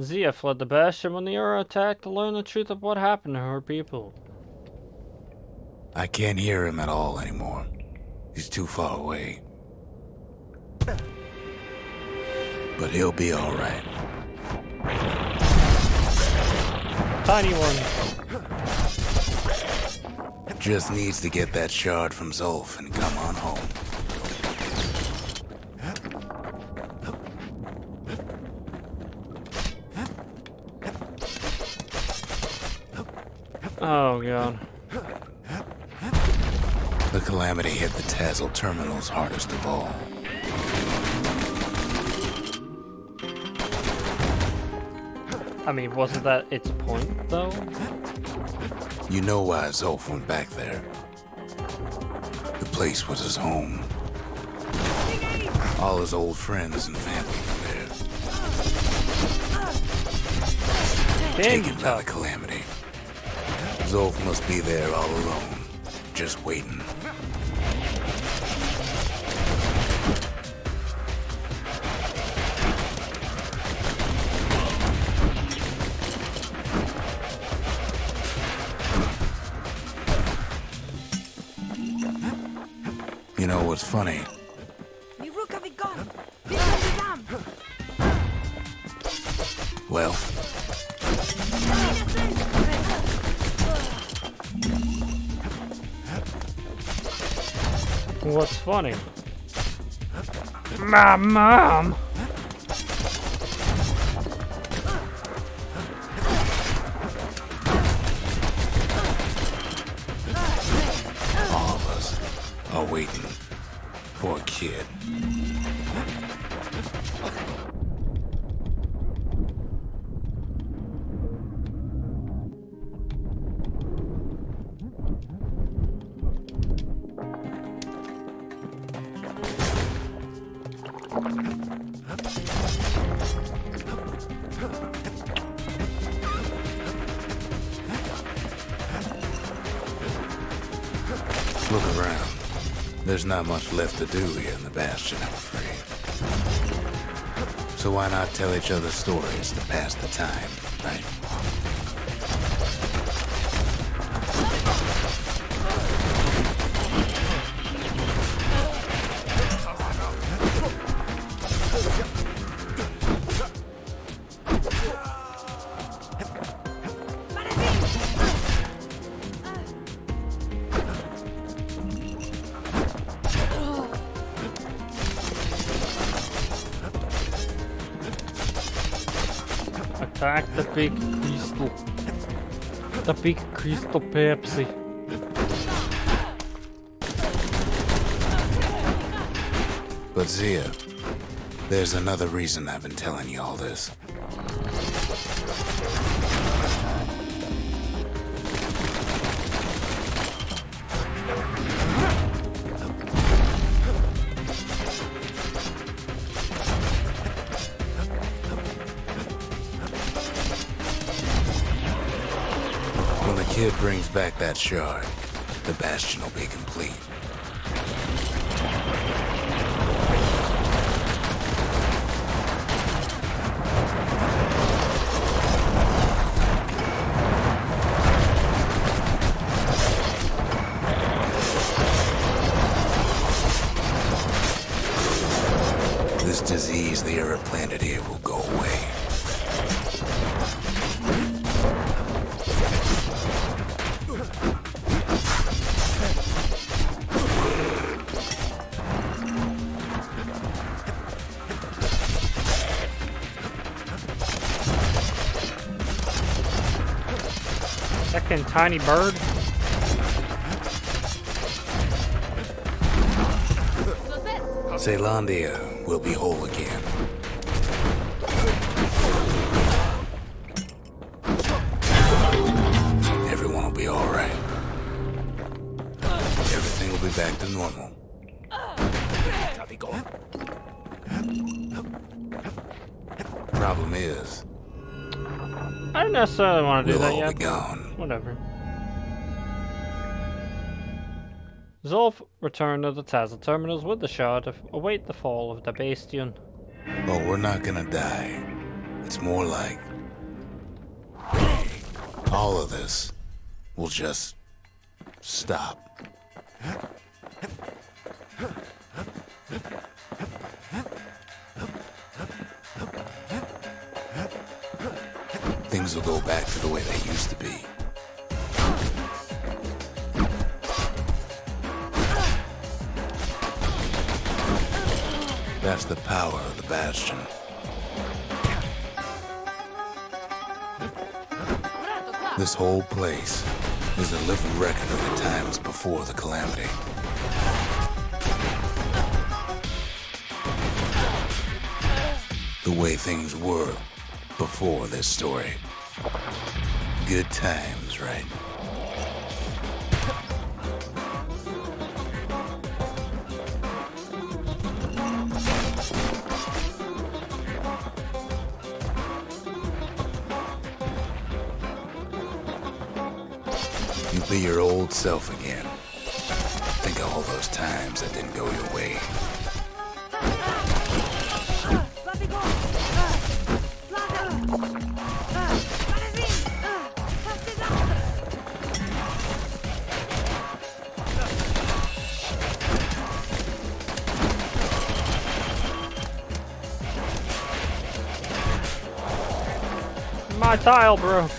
Zia fled the Bastion when the era attacked to learn the truth of what happened to her people. I can't hear him at all anymore. He's too far away. But he'll be alright. Tiny one. Just needs to get that shard from Zolf and come on home. Oh god. The calamity hit the Tassel terminals hardest of all. I mean, wasn't that its point, though? You know why Zolf went back there. The place was his home. All his old friends and family were there. Taken by the calamity. Zolf must be there all alone, just waiting. You know what's funny? Well, what's funny? My mom! all of us are waiting for a kid. Look around. There's not much left to do here in the Bastion, I'm afraid. So why not tell each other stories to pass the time, right? Attack the big crystal. The big crystal Pepsi. But Zia, there's another reason I've been telling you all this. When the kid brings back that shard, the Bastion will be complete. This disease the Era planted here will go away. Second tiny bird. Zealandia will be whole again. Everyone will be all right. Everything will be back to normal. Problem is, I don't necessarily want to do we'll that all yet. be gone. Whatever. Zolf returned to the Tazza terminals with the shard to await the fall of the Bastion. Oh, we're not gonna die. It's more like all of this will just stop. Things will go back to the way they used to be. That's the power of the Bastion. This whole place is a living record of the times before the calamity. The way things were before this story. Good times, right? You'll be your old self again. Think of all those times that didn't go your way. My tile broke.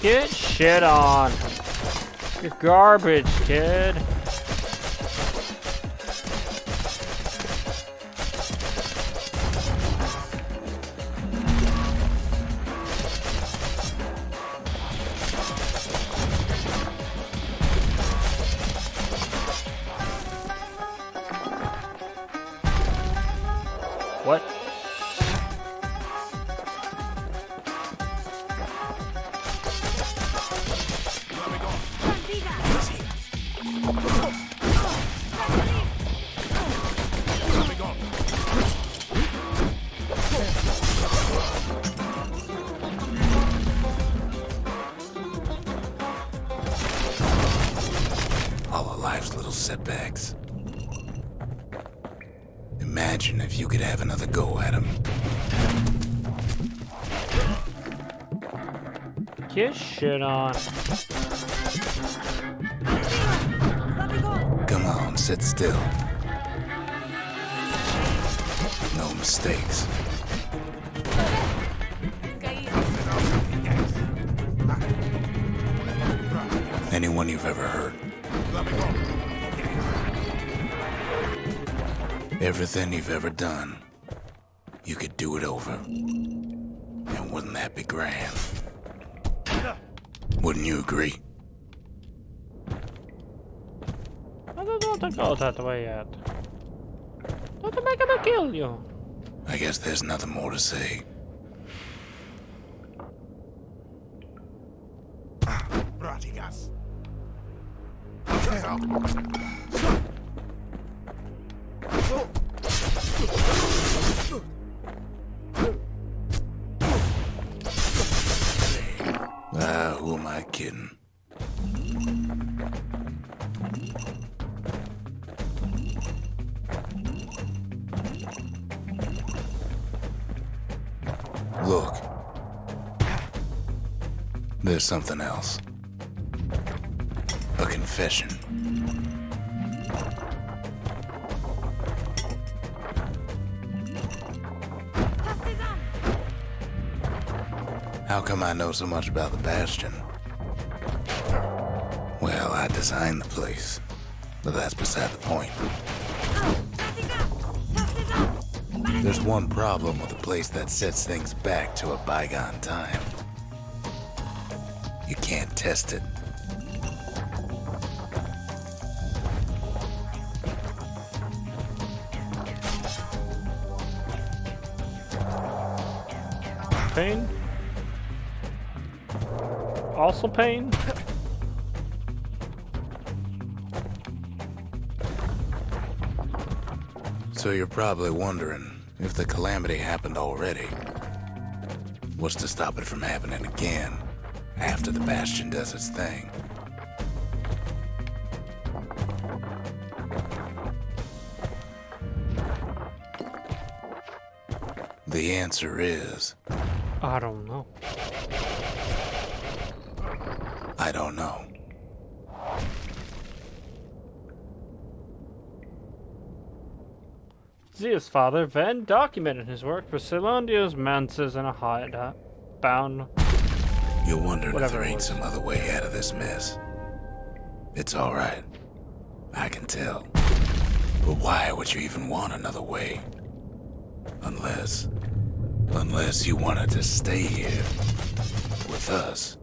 Get shit on. You're garbage, kid. What? All of life's little setbacks. Imagine if you could have another go at him. Get shit on. Come on, sit still. No mistakes. Anyone you've ever hurt. Everything you've ever done, you could do it over. And wouldn't that be grand? Wouldn't you agree? I don't want to go that way yet. Don't make him kill you. I guess there's nothing more to say. Who am I kidding? Look. There's something else. A confession. How come I know so much about the Bastion? Well, I designed the place, but that's beside the point. There's one problem with a place that sets things back to a bygone time. You can't test it. Pain? Also pain? So you're probably wondering if the calamity happened already. What's to stop it from happening again after the Bastion does its thing? The answer is, I don't know. I don't know. Zia's father then documented his work for Celandio's manses in a hideout. Bound. You're wondering if Whatever there it ain't was. some other way out of this mess. It's alright. I can tell. But why would you even want another way? Unless you wanted to stay here with us.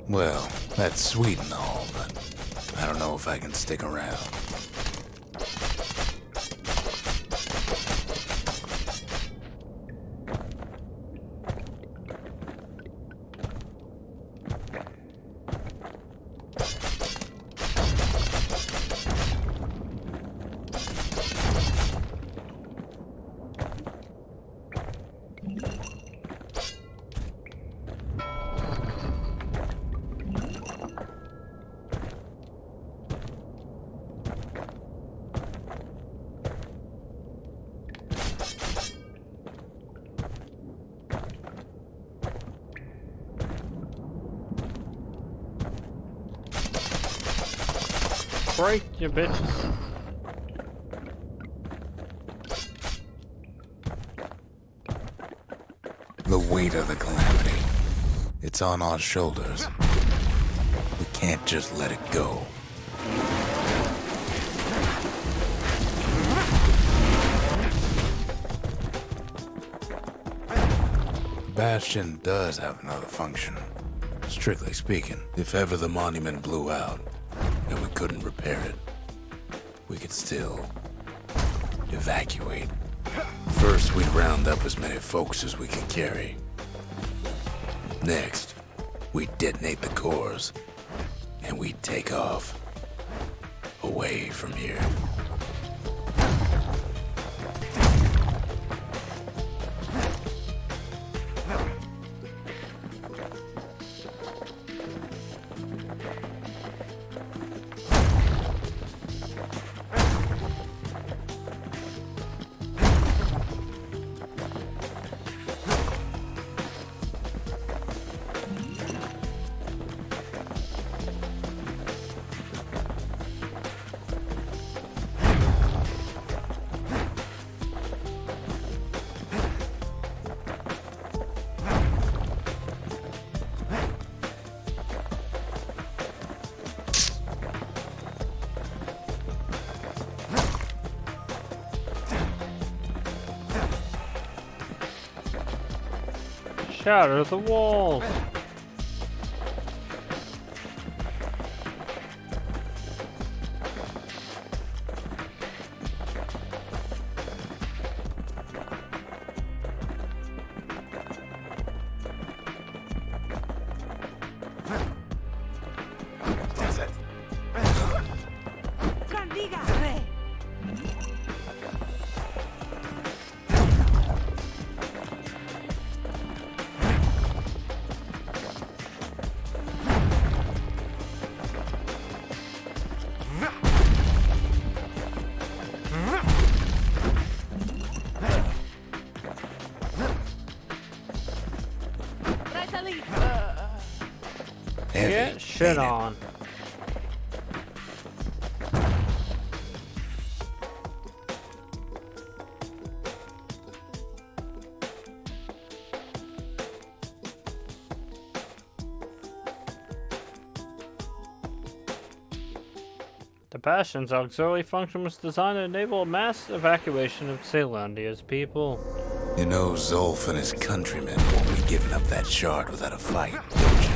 Well, that's sweet and all, but I don't know if I can stick around. Break, you bitches. The weight of the calamity. It's on our shoulders. We can't just let it go. Bastion does have another function. Strictly speaking, if ever the monument blew out and we couldn't repair it, we could still evacuate. First, we'd round up as many folks as we could carry. Next, we'd detonate the cores, and we'd take off away from here. Shatter the walls. That's it. Heavy, Get shit ain't it? on. The Bastion's auxiliary function was designed to enable a mass evacuation of Zealandia's people. You know, Zolf and his countrymen won't be giving up that shard without a fight, don't you?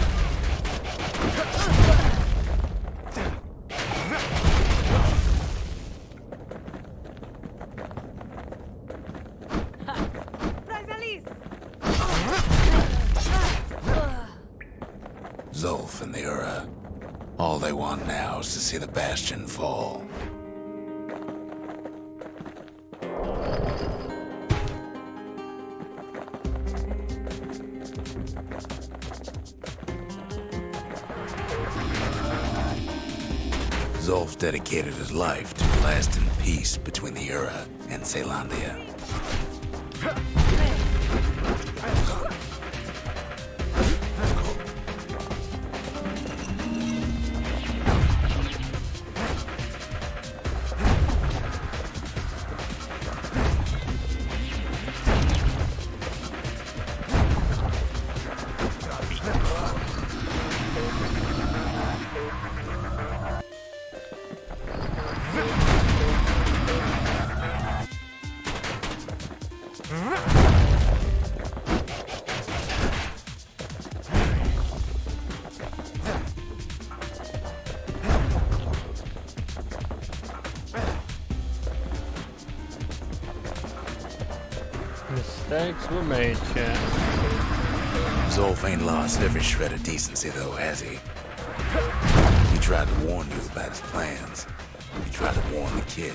Zolf and the Ura. All they want now is to see the Bastion fall. Zolf dedicated his life to lasting peace between the Ura and Zealandia. Mistakes were made, chat. Zolf ain't lost every shred of decency, though, has he? He tried to warn you about his plans. He tried to warn the kid.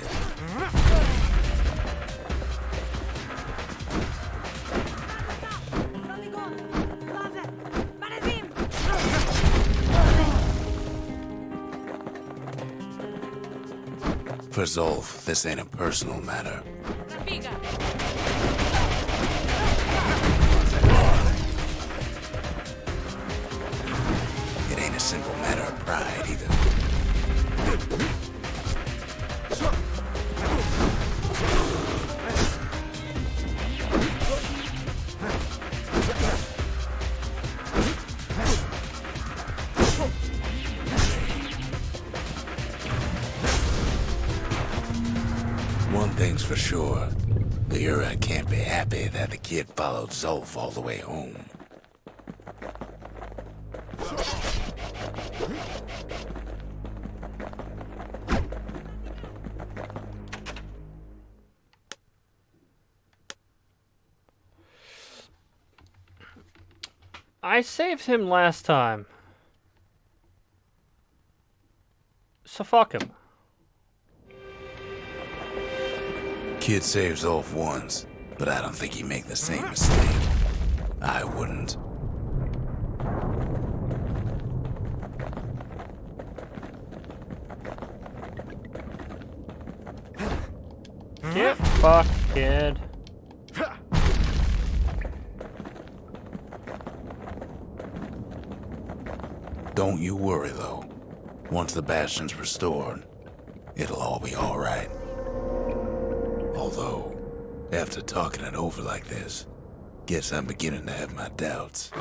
For Zolf, this ain't a personal matter. It ain't a simple matter of pride, either. One thing's for sure. The Ura can't be happy that the kid followed Zolf all the way home. I saved him last time. So fuck him. Kid saves Zolf once, but I don't think he'd make the same mistake. I wouldn't. Get fucked, kid. Don't you worry, though. Once the Bastion's restored, it'll all be all right. Although, after talking it over like this, guess I'm beginning to have my doubts.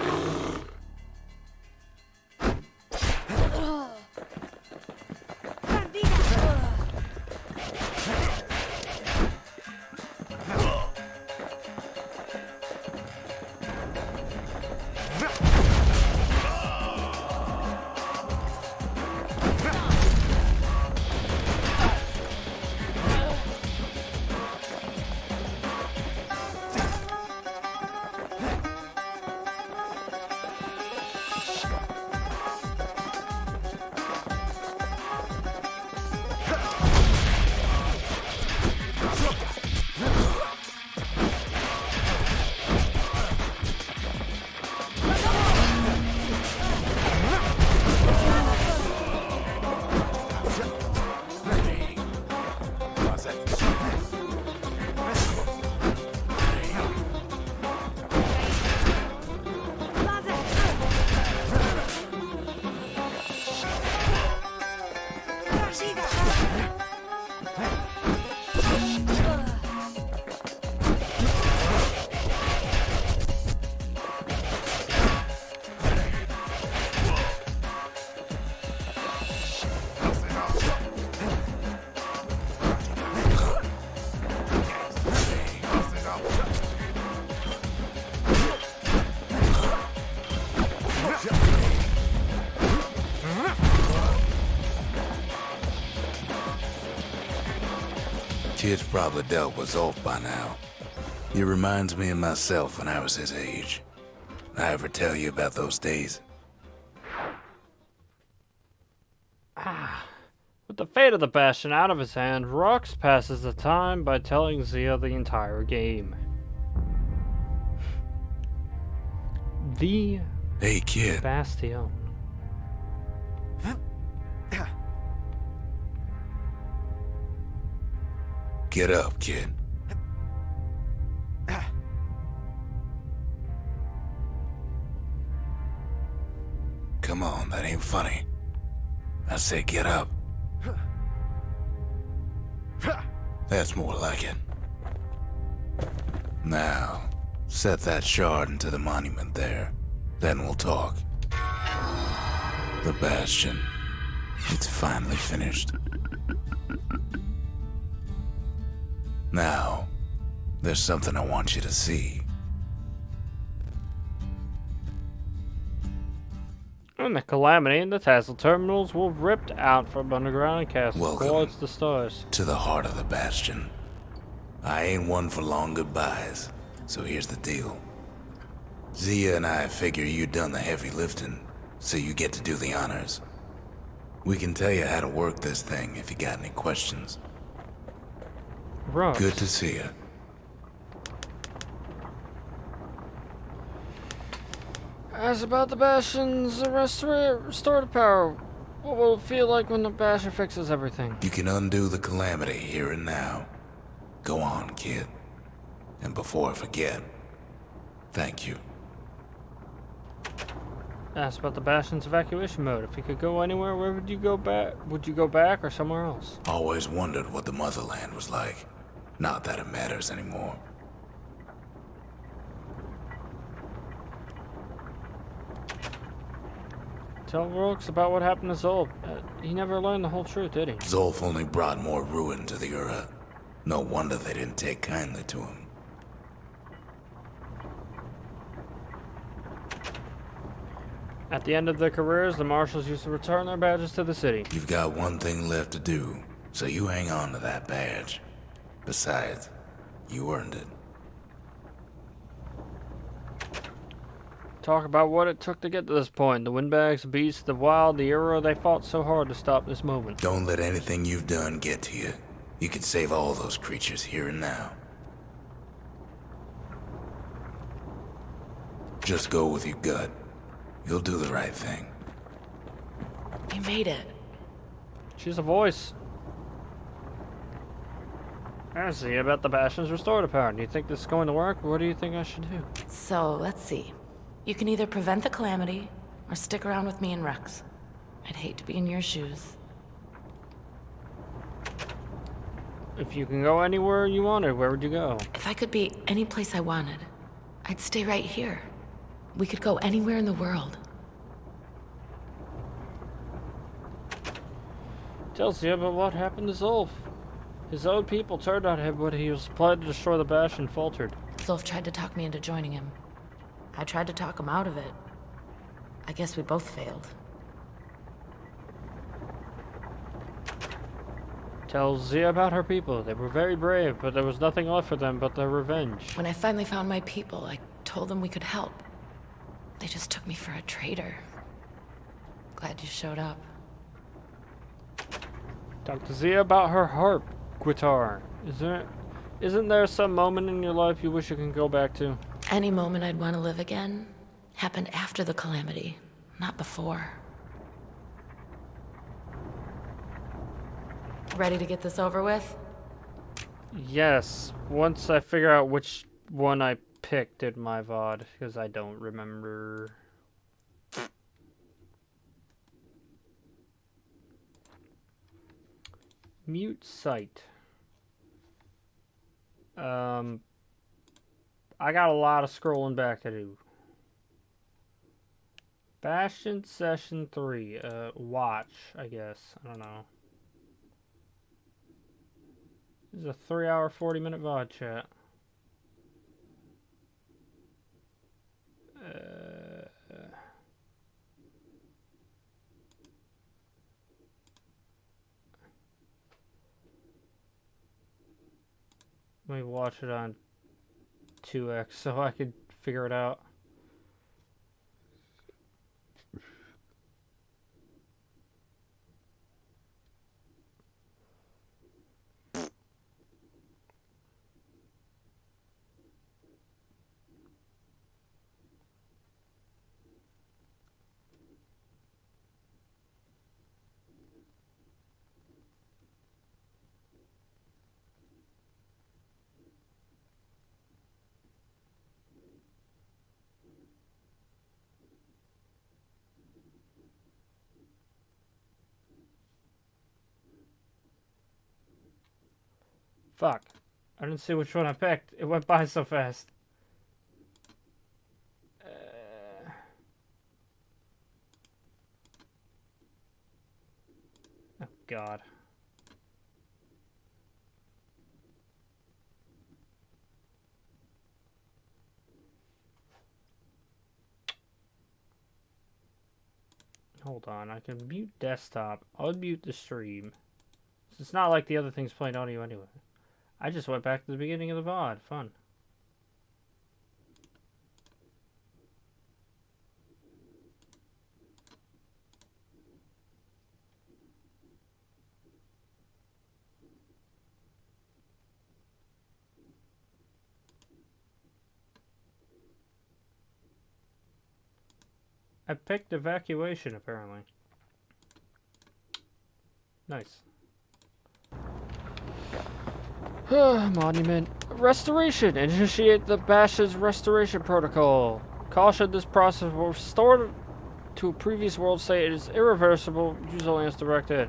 Kid's probably dealt with Zolf by now. He reminds me of myself when I was his age. I ever tell you about those days? With the fate of the Bastion out of his hand, Rox passes the time by telling Zia the entire game. The Hey, kid. Bastion. Get up, kid. Come on, that ain't funny. I say get up. That's more like it. Now, set that shard into the monument there. Then we'll talk. The Bastion. It's finally finished. Now, there's something I want you to see. In the Calamity, the Tassel terminals were ripped out from underground and cast Welcome towards the stars. to the heart of the Bastion. I ain't one for long goodbyes, so here's the deal. Zia and I figure you done the heavy lifting, so you get to do the honors. We can tell you how to work this thing if you got any questions. Rox. Good to see you. As about the Bastion's restored power, what will it feel like when the Bastion fixes everything? You can undo the calamity here and now. Go on, kid. And before I forget, thank you. Asked about the Bastion's evacuation mode. If you could go anywhere, where would you go back? Would you go back or somewhere else? Always wondered what the motherland was like. Not that it matters anymore. Tell Rox about what happened to Zolf. He never learned the whole truth, did he? Zolf only brought more ruin to the Ura. No wonder they didn't take kindly to him. At the end of their careers, the marshals used to return their badges to the city. You've got one thing left to do, so you hang on to that badge. Besides, you earned it. Talk about what it took to get to this point. The windbags, the beasts, the wild, the Ura, they fought so hard to stop this moment. Don't let anything you've done get to you. You can save all those creatures here and now. Just go with your gut. You'll do the right thing. You made it. She's a voice. I see about the Bastion's restorative power. Do you think this is going to work? What do you think I should do? So, let's see. You can either prevent the calamity, or stick around with me and Rex. I'd hate to be in your shoes. If you can go anywhere you wanted, where would you go? If I could be any place I wanted, I'd stay right here. We could go anywhere in the world. Tells you about what happened to Zolf. His own people turned on him when he was planning to destroy the Bastion faltered. Zolf tried to talk me into joining him. I tried to talk him out of it. I guess we both failed. Tells Zia about her people. They were very brave, but there was nothing left for them but their revenge. When I finally found my people, I told them we could help. They just took me for a traitor. Glad you showed up. Talk to Zia about her harp guitar. Isn't there some moment in your life you wish you can go back to? Any moment I'd want to live again happened after the calamity, not before. Ready to get this over with? Yes, once I figure out which one I picked in my VOD, because I don't remember. Mute site. I got a lot of scrolling back to do. Bastion Session 3. Watch, I guess. I don't know. This is a 3-hour, 40-minute VOD chat. Let me watch it on 2x so I could figure it out. Fuck. I didn't see which one I picked. It went by so fast. Oh, God. Hold on. I can mute desktop. Unmute the stream. It's not like the other thing's playing audio anyway. I just went back to the beginning of the VOD. Fun. I picked evacuation, apparently. Nice. Monument. Restoration. Initiate the Bastion's restoration protocol. Caution, this process will restore to a previous world state. It is irreversible. Use only as directed.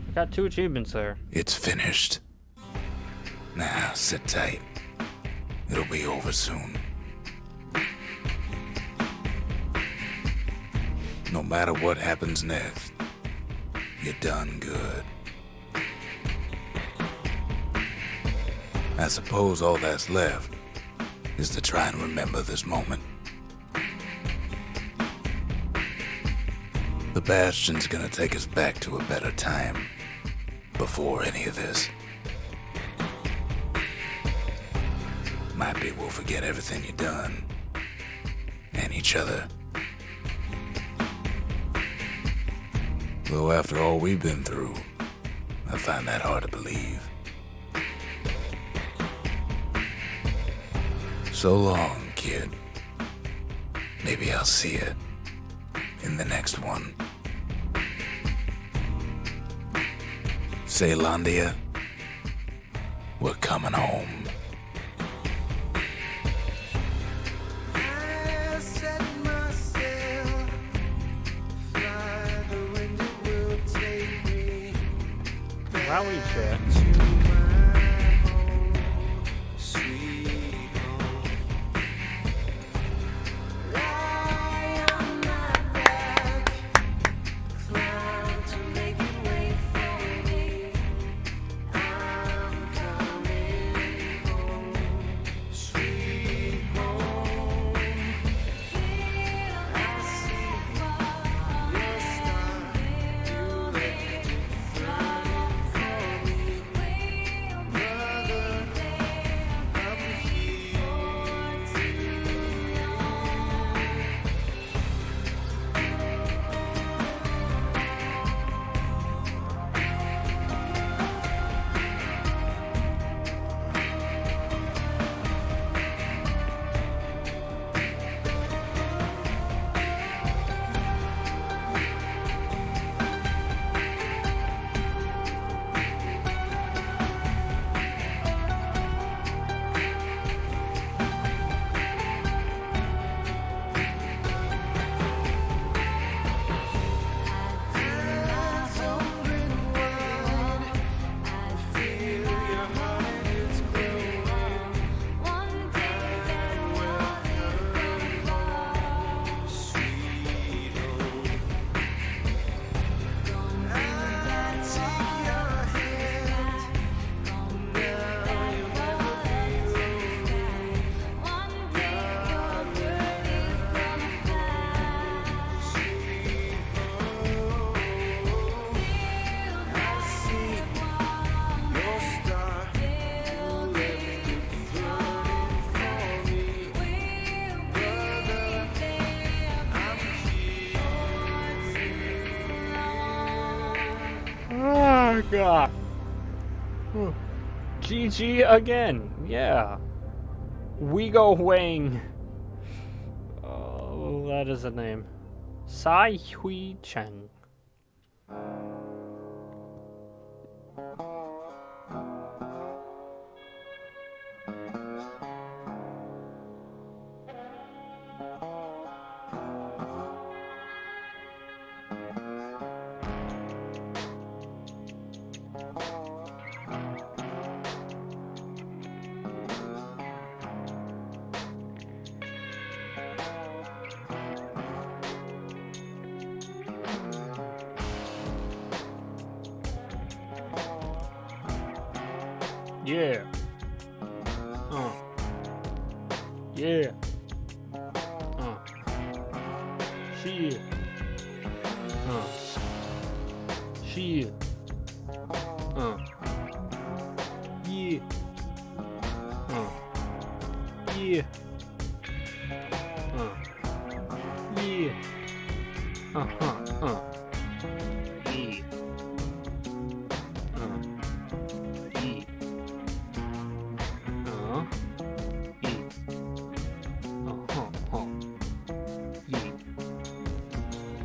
I got 2 achievements there. It's finished. Now, sit tight. It'll be over soon. No matter what happens next, you're done good. I suppose all that's left is to try and remember this moment. The Bastion's gonna take us back to a better time before any of this. Might be we'll forget everything you've done and each other. Though after all we've been through, I find that hard to believe. So long, kid. Maybe I'll see you in the next one. Ceylandia, we're coming home. Rally chat. Oh god. GG again. Yeah. We go Wang. Oh, that is a name. Sai Hui Cheng. Yeah. Yeah. Shit. Shit. Yeah. Yeah. Yeah. Yeah.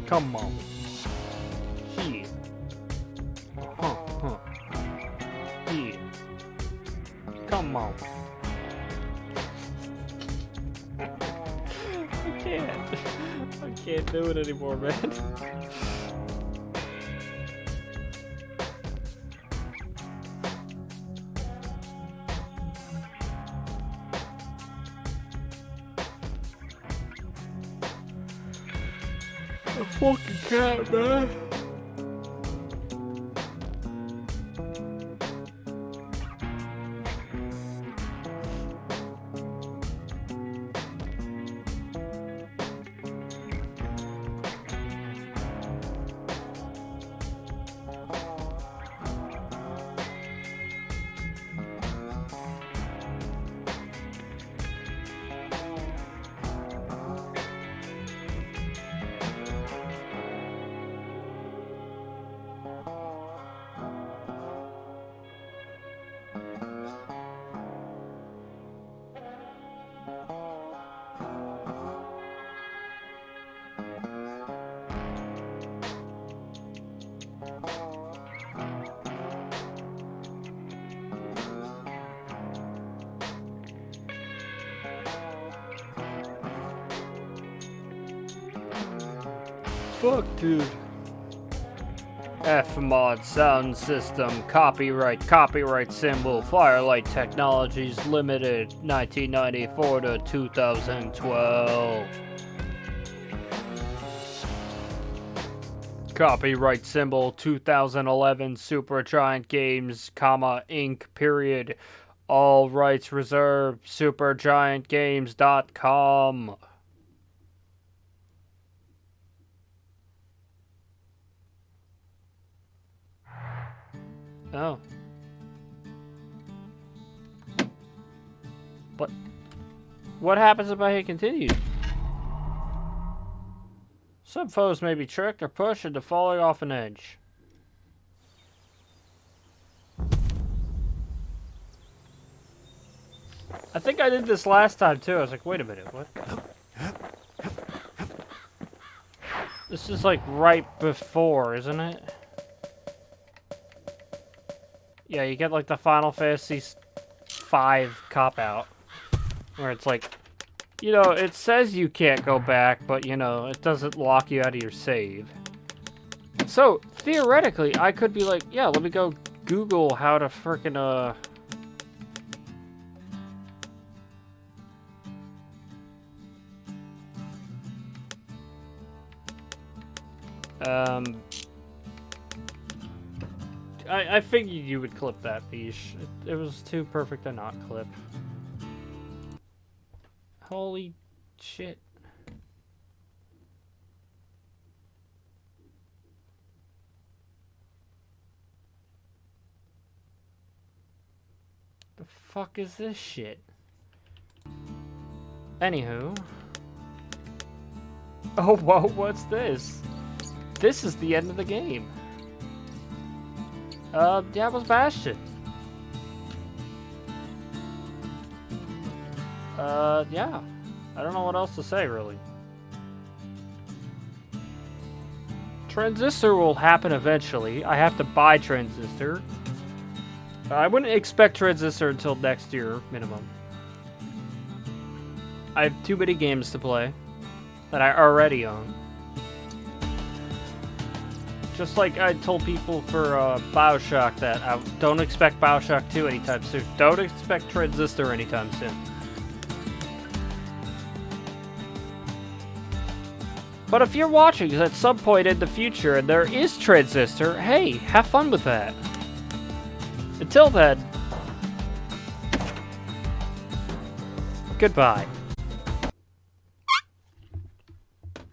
Come on. Here. Here. Come on. I can't do it anymore, man. A fucking cat, man. Fuck, dude. F-Mod Sound System, copyright symbol, Firelight Technologies Limited, 1994 to 2012. Copyright symbol, 2011, Supergiant Games, Inc., period. All rights reserved, supergiantgames.com. Oh. But what happens if I hit continue? Some foes may be tricked or pushed into falling off an edge. I think I did this last time too. I was like, wait a minute, what? This is like right before, isn't it? Yeah, you get like the Final Fantasy V cop-out. Where it's like, you know, it says you can't go back, but, you know, it doesn't lock you out of your save. So, theoretically, I could be like, yeah, let me go Google how to frickin', I figured you would clip that, Bish. It was too perfect to not clip. Holy shit. The fuck is this shit? Anywho. Oh, whoa, what's this? This is the end of the game. Yeah, it was Bastion. Yeah. I don't know what else to say, really. Transistor will happen eventually. I have to buy Transistor. I wouldn't expect Transistor until next year, minimum. I have too many games to play that I already own. Just like I told people for Bioshock that I don't expect Bioshock 2 anytime soon. Don't expect Transistor anytime soon. But if you're watching at some point in the future and there is Transistor, hey, have fun with that. Until then, goodbye.